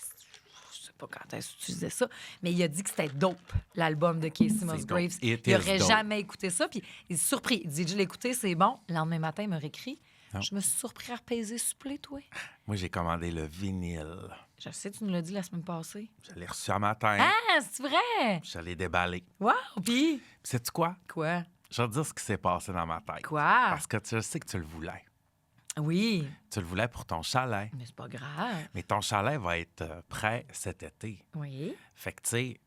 je sais pas quand est-ce que tu disais ça, mais il a dit que c'était dope, l'album de Casey Musgraves. dope. It Il is aurait dope. jamais écouté ça, puis il est surpris. Il dit, je l'ai écouté, c'est bon. Le lendemain matin, il m'a réécrit. Non. Je me suis surpris à repaiser supplé, toi. Moi, j'ai commandé le vinyle. Je sais, tu nous l'as dit la semaine passée. Je l'ai reçu un matin. Ah, c'est vrai? Je l'ai déballé. Wow, puis... Puis sais-tu quoi? Quoi? Je vais te dire ce qui s'est passé dans ma tête. Quoi? Parce que tu sais que tu le voulais. Oui, Tu le voulais pour ton chalet. mais c'est pas grave. Mais ton chalet va être prêt cet été. Oui. Fait que, tu sais,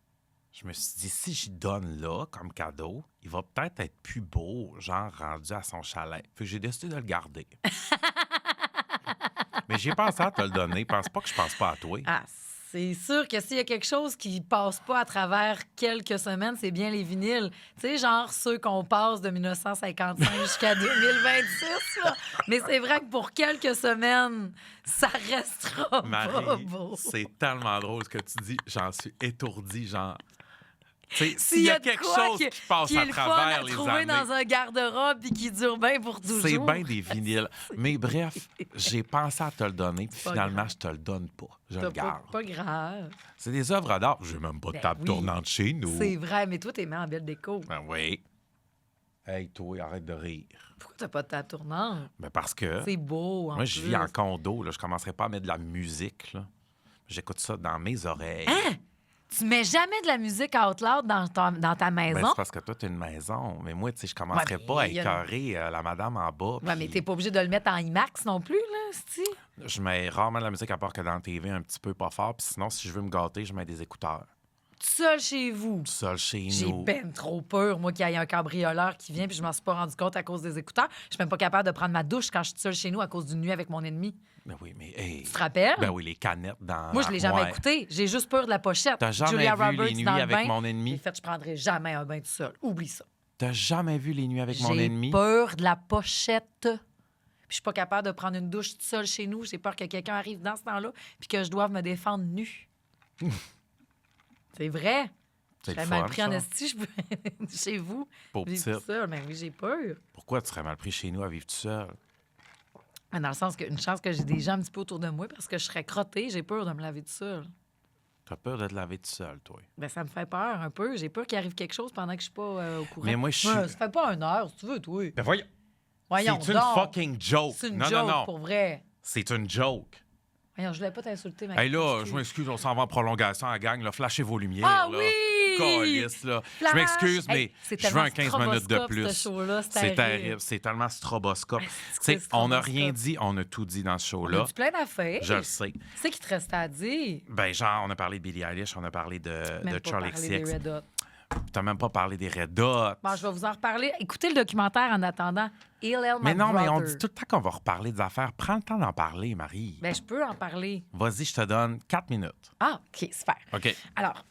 je me suis dit, si j'y donne là comme cadeau, il va peut-être être plus beau, genre rendu à son chalet. Fait que j'ai décidé de le garder. Mais j'ai pensé à te le donner. Pense pas que je pense pas à toi. Ah, c'est sûr que s'il y a quelque chose qui passe pas à travers quelques semaines, c'est bien les vinyles. Tu sais, genre ceux qu'on passe de 1955 jusqu'à 2026. Là. Mais c'est vrai que pour quelques semaines, ça restera pas Marie, beau. c'est tellement drôle ce que tu dis. J'en suis étourdi, genre. Tu sais, S'il s'il y a de quelque quoi chose qui passe qui est à le fun travers à les trouver années, dans un garde-robe et qui dure bien pour toujours. c'est bien des vinyles. Mais bref, j'ai pensé à te le donner, puis Pas finalement, grave. je te le donne pas. Je T'as le garde. pas grave. C'est des œuvres d'art. J'ai même pas de Ben table oui. tournante chez nous. C'est vrai, mais toi, t'es mis en belle déco. Ben oui. Hey, toi, arrête de rire. Pourquoi t'as pas de table tournante? Ben parce que C'est beau, en moi, je plus. vis en condo. Là. Je commencerai pas à mettre de la musique. Là. J'écoute ça dans mes oreilles. Hein? Tu mets jamais de la musique out loud dans ta Ben, maison? c'est parce que toi, tu as une maison. Mais moi, tu sais, je commencerai Ouais, mais pas à il y a une- écœurer la madame en bas. Ouais, mais puis t'es pas obligé de le mettre en IMAX non plus, là, c'ti? Je mets rarement de la musique à part que dans la TV, un petit peu pas fort. Puis sinon, si je veux me gâter, je mets des écouteurs. Tout seul chez vous. Tout seul chez J'ai nous. ben trop peur, moi, qu'il y ait un cambrioleur qui vient puis je m'en suis pas rendu compte à cause des écouteurs. Je suis même pas capable de prendre ma douche quand je suis seule chez nous à cause d'une nuit avec mon ennemi. Ben oui, mais hey. Tu te rappelles? Ben oui, les canettes dans. Moi, je l'ai jamais l'armoire. écouté. J'ai juste peur de la pochette. T'as jamais Julia vu Roberts Les Nuits dans le avec bain. mon ennemi? J'ai fait, je prendrai jamais un bain tout seul. Oublie ça. T'as jamais vu Les Nuits avec mon J'ai ennemi? peur de la pochette. Puis je suis pas capable de prendre une douche toute seule chez nous. J'ai peur que quelqu'un arrive dans ce temps-là puis que je doive me défendre nue. C'est vrai. C'est Je le serais mal fun, pris en ça. esti, je peux... chez vous. Pauvre Vivre petite. tout seul. Mais oui, j'ai peur. Pourquoi tu serais mal pris chez nous à vivre tout seul? Mais dans le sens qu'une chance que j'ai des gens un petit peu autour de moi parce que je serais crottée, j'ai peur de me laver tout seul. T'as peur de te laver tout seul, toi. Ben, ça me fait peur un peu. J'ai peur qu'il arrive quelque chose pendant que je suis pas au courant. Mais moi, je suis- Ouais, ça fait pas 1 heure, si tu veux, toi. Ben voyons. Voyons C'est une donc. fucking joke. C'est une non, joke, non, non. pour vrai. C'est une joke. Voyons, je voulais pas t'insulter, ma Hey là, excuse. je m'excuse, on s'en va en prolongation à la gang. Là. Flashez vos lumières. Ah là. oui! Calisse, là. Flash! Je m'excuse, mais Hey, c'est je veux tellement un 15 minutes de stroboscope, plus. ce show-là, c'est C'est terrible. terrible. C'est tellement stroboscope. Tu c'est sais, on n'a stroboscope. rien dit, on a tout dit dans ce On show-là. a-tu plein d'affaires? Je le sais. C'est qui te reste à dire? Ben, genre, on a parlé de Billie Eilish, on a parlé de Même pas Charlie parler des XCX. Red Hot. T'as même pas parlé des Red Hot. Bon, je vais vous en reparler. Écoutez le documentaire en attendant. Il Mais non, mais on dit tout le temps qu'on va reparler des affaires. Prends le temps d'en parler, Marie. Ben, je peux en parler. Vas-y, je te donne 4 minutes. Ah, OK, super. OK. Alors,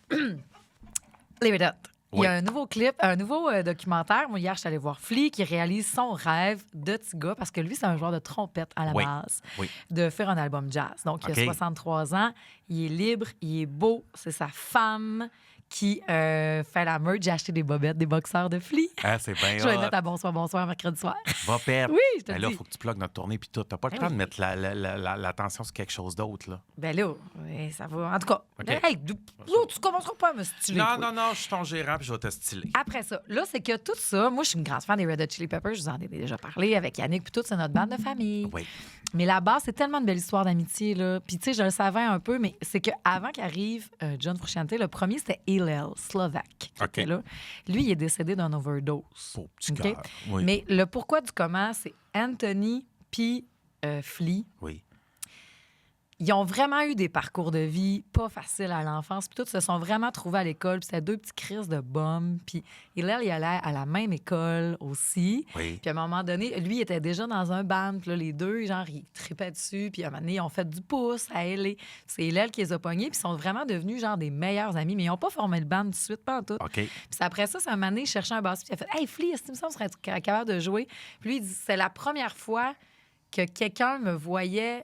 les Red Hot. Il y a Oui. un nouveau clip, un nouveau documentaire. Moi, hier, je suis allée voir Flea qui réalise son rêve de petit gars parce que lui, c'est un joueur de trompette à la Oui. base, Oui. de faire un album jazz. Donc, il OK. a 63 ans, il est libre, il est beau. C'est sa femme qui fait la merch. J'ai acheté des bobettes, des boxeurs de Flea. Ah, c'est bien Je vais les hot. mettre à bonsoir mercredi soir. Va perdre. Oui, je te Ben le là, dis. il faut que tu plugues notre tournée puis tout. T'as pas le Ben temps oui. de mettre l'attention sur quelque chose d'autre, là. Ben là, ouais, ça va. En tout cas, OK. hey, là, tu commenceras pas à me styler. Non, toi. non, non, je suis ton gérant puis je vais te styler. Après ça, là, c'est que tout ça, moi, je suis une grande fan des Red Hot Chili Peppers, je vous en ai déjà parlé avec Yannick, puis tout, c'est notre bande de famille. Oui. Mais la base, c'est tellement de belles histoires d'amitié, là. Puis, tu sais, je le savais un peu, mais c'est qu'avant qu'arrive John Frusciante, le premier, c'était Hillel, slovaque, qui était là. Lui, il est décédé d'une overdose. Pauvre petit OK? cœur. Oui. Mais le pourquoi du comment, c'est Anthony puis Flea. Oui. Ils ont vraiment eu des parcours de vie pas faciles à l'enfance. Puis tous se sont vraiment trouvés à l'école. Puis c'était deux petits crises de bombes. Puis Hillel, il allait à la même école aussi. Oui. Puis à un moment donné, lui, il était déjà dans un band. Puis là, les deux, genre, ils tripaient dessus. Puis à un moment donné, ils ont fait du pouce à elle. C'est Hillel qui les a pognés. Puis ils sont vraiment devenus, genre, des meilleurs amis. Mais ils n'ont pas formé le band tout de suite, pas en tout. OK. Puis après ça, c'est un moment donné, il cherchait un bassiste. Puis il a fait « Hey, Flea, est-ce que tu me serais capable de jouer? » Puis lui, il dit « C'est la première fois que quelqu'un me voyait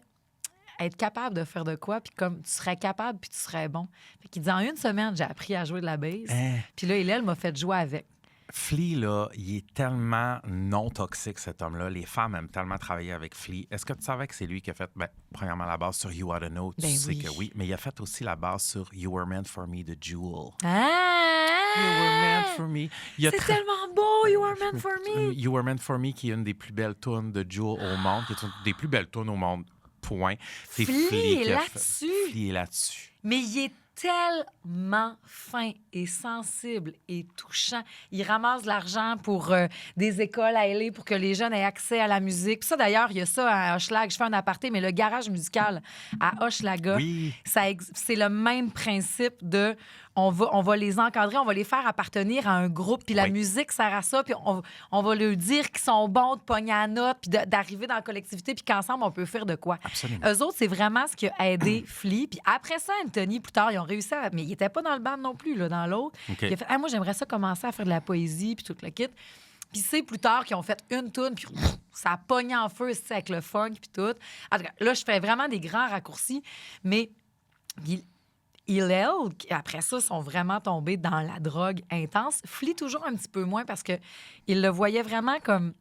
être capable de faire de quoi, puis comme tu serais capable, puis tu serais bon. » Fait qu'il dit « En une semaine, j'ai appris à jouer de la bass. Puis là, Hillel m'a fait jouer avec. » Flea, là, il est tellement non toxique, cet homme-là. Les femmes aiment tellement travailler avec Flea. Est-ce que tu savais que c'est lui qui a fait, premièrement, la base sur You Oughta Know? Tu sais que oui. Mais il a fait aussi la base sur You Were Meant For Me de Jewel. Ah! You Were Meant For Me. C'est tellement beau, You Were Meant For Me. You Were Meant For Me, qui est une des plus belles tunes de Jewel au monde, qui est une des plus belles tunes au monde, point. C'est Flea qui est a là-dessus. fait- Flea est là-dessus. Mais il est tellement fin et sensible et touchant. Il ramasse de l'argent pour des écoles à LA pour que les jeunes aient accès à la musique. Puis ça, d'ailleurs, il y a ça à Hochelaga. Je fais un aparté, mais le garage musical à Hochelaga, Oui. c'est le même principe de on va les encadrer, on va les faire appartenir à un groupe, puis la Oui. musique sert à ça, puis on va leur dire qu'ils sont bons de pogner la note, puis d'arriver dans la collectivité, puis qu'ensemble, on peut faire de quoi. Absolument. Eux autres, c'est vraiment ce qui a aidé Flea. Puis après ça, Anthony, plus tard, ils ont réussi à... Mais il n'était pas dans le band non plus, là, dans l'autre. OK. Il a fait « Ah, moi, j'aimerais ça commencer à faire de la poésie, puis tout le kit. » Puis c'est plus tard qu'ils ont fait une toune, puis ça a pogné en feu, c'est avec le funk, puis tout. En tout cas, là, je fais vraiment des grands raccourcis, mais... Hillel, après ça, sont vraiment tombés dans la drogue intense. Flea, toujours un petit peu moins, parce que il le voyait vraiment comme...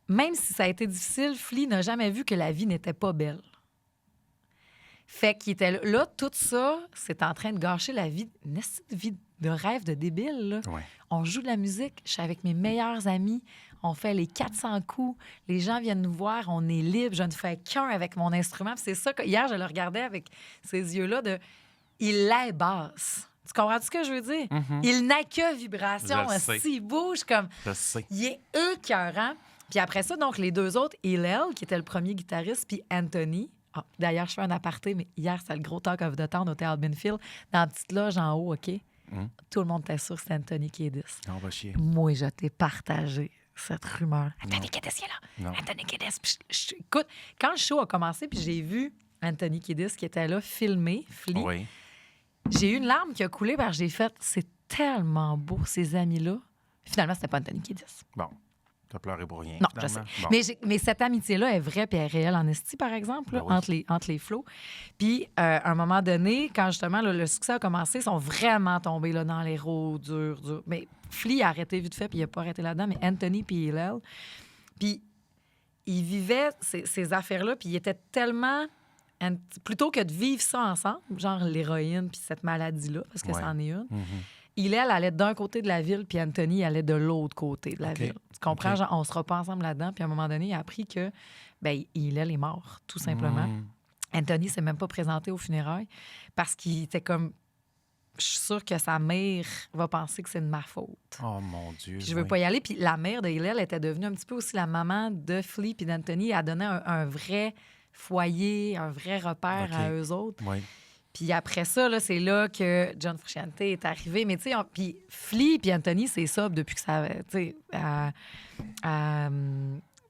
Même si ça a été difficile, Flea n'a jamais vu que la vie n'était pas belle. Fait qu'il était là, tout ça, c'est en train de gâcher la vie, une vie de rêve de débile, là. Ouais. On joue de la musique, je suis avec mes meilleurs amis, on fait les 400 coups, les gens viennent nous voir, on est libre, je ne fais qu'un avec mon instrument. Puis c'est ça que hier, je le regardais avec ces yeux-là de... Il est basse. Tu comprends ce que je veux dire? Il n'a que vibration. Je le sais. Il bouge comme... Je sais. Il est écœurant. Puis après ça, donc, les deux autres, Hillel, qui était le premier guitariste, puis Anthony. Ah, d'ailleurs, je fais un aparté, mais hier, c'était le gros Talk of the Town au Théâtre Binfield, dans la petite loge en haut, OK? Tout le monde était sûr que c'était Anthony Kiedis. On va chier. Moi, je t'ai partagé cette rumeur. Anthony Kiedis, il est là. Non. Anthony Kiedis. Puis écoute, quand le show a commencé, puis j'ai vu Anthony Kiedis qui était là, filmé, Flea, Oui. j'ai eu une larme qui a coulé parce que j'ai fait, c'est tellement beau, ces amis-là. Finalement, c'était pas Anthony Kiedis. Bon. T'as pleuré pour rien. Non, je sais. finalement. Bon. Mais cette amitié-là est vraie puis elle est réelle en esti, par exemple, là, Ben oui. entre les flots. Puis, à un moment donné, quand justement là, le succès a commencé, ils sont vraiment tombés là, dans les roues durs. Mais Flea a arrêté vite fait puis il n'a pas arrêté là-dedans. Mais Anthony puis Hillel, puis ils vivaient ces affaires-là puis ils étaient tellement... Plutôt que de vivre ça ensemble, genre l'héroïne puis cette maladie-là, parce que Ouais. c'en est une, Mhm. Hillel allait d'un côté de la ville, puis Anthony allait de l'autre côté de la OK. ville. Tu comprends? OK. Genre, on sera pas ensemble là-dedans. Puis à un moment donné, il a appris que Hillel est mort, tout simplement. Mm. Anthony s'est même pas présenté aux funérailles parce qu'il était comme... Je suis sûre que sa mère va penser que c'est de ma faute. Oh mon Dieu. Puis je veux pas y aller. Puis la mère de Hillel était devenue un petit peu aussi la maman de Flea puis d'Anthony. Elle a donné un vrai foyer, un vrai repère OK. à eux autres. Oui. Puis après ça, là, c'est là que John Frusciante est arrivé. Mais tu sais, puis Flea puis Anthony, c'est ça depuis que ça... Tu sais, à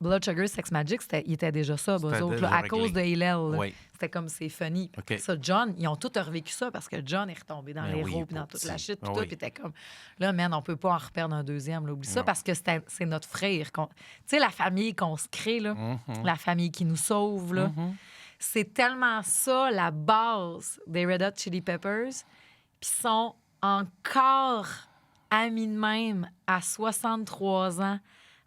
Blood Sugar Sex Magic, ils étaient déjà ça, eux C'était autres, déjà là, à réglé. cause de Hillel. là. Oui. C'était comme, c'est funny. OK. Puis ça, John, ils ont tous revécu ça parce que John est retombé dans Ben les oui, roues puis dans pauvre toute la petit. shit. Puis Ah tout, oui. puis t'es comme, là, man, on peut pas en reperdre un deuxième. Là, oublie ça Non. parce que c'est notre frère. Tu sais, la famille qu'on se crée, là, la famille qui nous sauve, là. C'est tellement ça, la base des Red Hot Chili Peppers. Puis ils sont encore amis de même à 63 ans,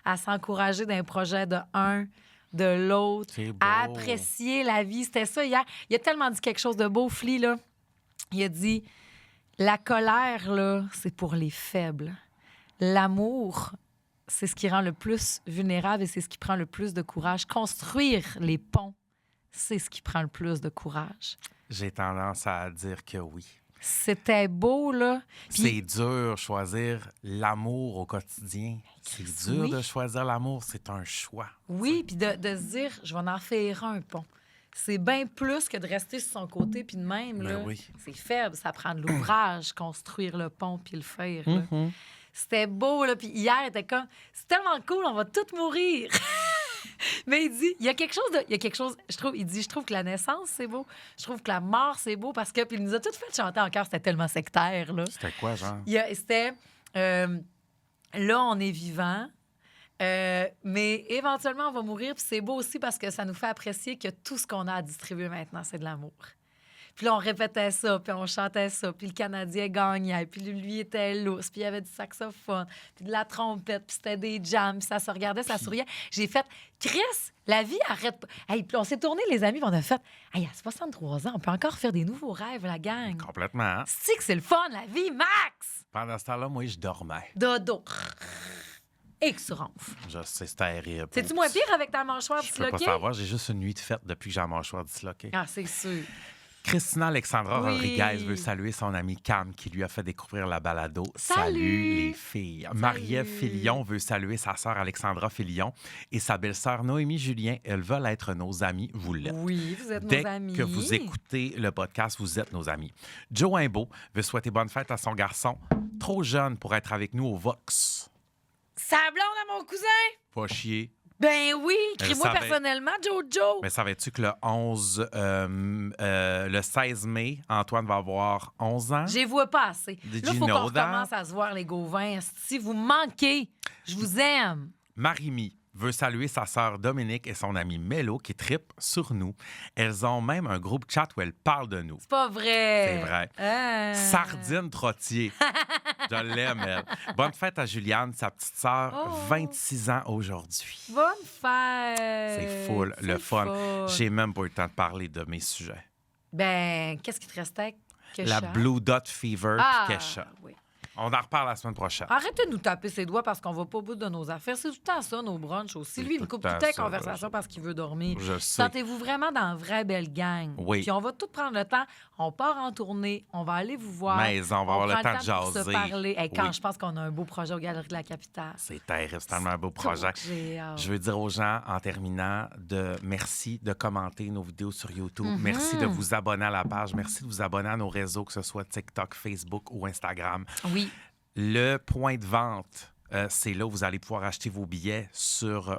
à s'encourager d'un projet de un, de l'autre, C'est beau. à apprécier la vie. C'était ça hier. Il a tellement dit quelque chose de beau, Flea, là. Il a dit, la colère, là, c'est pour les faibles. L'amour, c'est ce qui rend le plus vulnérable et c'est ce qui prend le plus de courage. Construire les ponts, c'est ce qui prend le plus de courage. J'ai tendance à dire que oui. C'était beau, là. Puis, C'est dur choisir l'amour au quotidien. C'est dur oui. de choisir l'amour. C'est un choix. oui, puis de se dire, je vais en faire un pont. C'est bien plus que de rester sur son côté, puis de même, là. Ben oui. C'est faible, ça prend de l'ouvrage, construire le pont puis le faire, là. Mm-hmm. C'était beau, là. Puis hier, il était comme, c'est tellement cool, on va tous mourir. Mais il dit, il y a quelque chose, je trouve que la naissance, c'est beau. Je trouve que la mort, c'est beau parce que, puis il nous a toutes fait chanter en chœur, c'était tellement sectaire, là. C'était quoi, genre? C'était, là, on est vivant, mais éventuellement, on va mourir, puis c'est beau aussi parce que ça nous fait apprécier que tout ce qu'on a à distribuer maintenant, c'est de l'amour. Puis là, on répétait ça, puis on chantait ça, puis le Canadien gagnait, puis lui était lousse, puis il y avait du saxophone, puis de la trompette, puis c'était des jams, puis ça se regardait, ça souriait. J'ai fait « Chris, la vie arrête pas! » Hey, puis on s'est tournés, les amis, puis on a fait « Hey, à 63 ans, on peut encore faire des nouveaux rêves, la gang! » Complètement. Hein? C'est que c'est le fun, la vie, max! Pendant ce temps-là, moi, je dormais. Dodo. Et que tu ronfles. Je sais, c'est terrible. C'est-tu moins pire avec ta mâchoire Je peux pas disloquée? savoir. J'ai juste une nuit de fête depuis que j'ai la mâchoire disloquée. Ah, c'est sûr. Christina Alexandra Oui. Rodriguez veut saluer son amie Cam qui lui a fait découvrir la balado. Salut les filles. Marie-Ève Filion veut saluer sa sœur Alexandra Filion et sa belle-sœur Noémie Julien. Elles veulent être nos amies. Vous l'êtes. Oui, vous êtes Dès nos amis. que vous écoutez le podcast, vous êtes nos amis. Joe Imbeau veut souhaiter bonne fête à son garçon, trop jeune pour être avec nous au Vox. Sa blonde à mon cousin? Pas chier. Ben oui, écris-moi ça va- personnellement, Jojo. Mais savais-tu que le 16 mai, Antoine va avoir 11 ans? J'y vois pas assez. Did Là, il you faut qu'on know that? recommence à se voir, les Gauvins. Si vous manquez, je vous aime. Marie-Mi veut saluer sa sœur Dominique et son amie Mélo qui trippent sur nous. Elles ont même un groupe chat où elles parlent de nous. C'est pas vrai. C'est vrai. Ah. Sardine Trottier. Je l'aime, elle. Bonne fête à Juliane, sa petite sœur, Oh. 26 ans aujourd'hui. Bonne fête. C'est full, le C'est fun. fun. J'ai même pas eu le temps de parler de mes sujets. Ben, qu'est-ce qui te restait? La Blue Dot Fever Ah, puis Kesha. oui. On en reparle la semaine prochaine. Arrêtez de nous taper ses doigts parce qu'on va pas au bout de nos affaires. C'est tout le temps ça, nos brunchs aussi. Lui, il me coupe tout le temps la conversation parce qu'il veut dormir. Je sais. Sentez-vous vraiment dans une vraie belle gang. Oui. Puis on va tout prendre le temps. On part en tournée. On va aller vous voir. Mais on va avoir le prend temps de pour se jaser. parler. Hey, quand Oui. je pense qu'on a un beau projet aux Galeries de la Capitale. C'est terrible, c'est tellement un beau projet. J'ai hâte. Je veux dire aux gens, en terminant, merci de commenter nos vidéos sur YouTube. Mm-hmm. Merci de vous abonner à la page. Merci de vous abonner à nos réseaux, que ce soit TikTok, Facebook ou Instagram. Oui. Le point de vente, c'est là où vous allez pouvoir acheter vos billets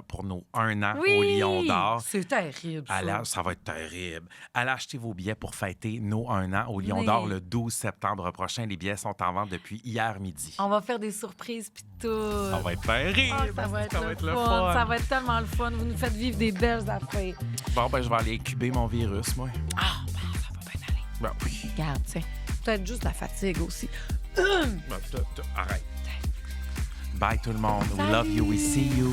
pour nos 1 an Oui. au Lion d'Or. C'est terrible, ça. Ça va être terrible. Allez acheter vos billets pour fêter nos 1 an au Lion Oui. d'Or le 12 septembre prochain. Les billets sont en vente depuis hier midi. On va faire des surprises puis tout. Ça va être terrible. Ah, ça va être le le fun. Ça va être tellement le fun. Vous nous faites vivre des belles affaires. Bon, ben je vais aller incuber mon virus, moi. Ah, ben, ça va bien aller. Ben oui. Regarde, tiens. Peut-être juste la fatigue aussi. Ben, arrête. Bye tout le monde. We love you. We see you.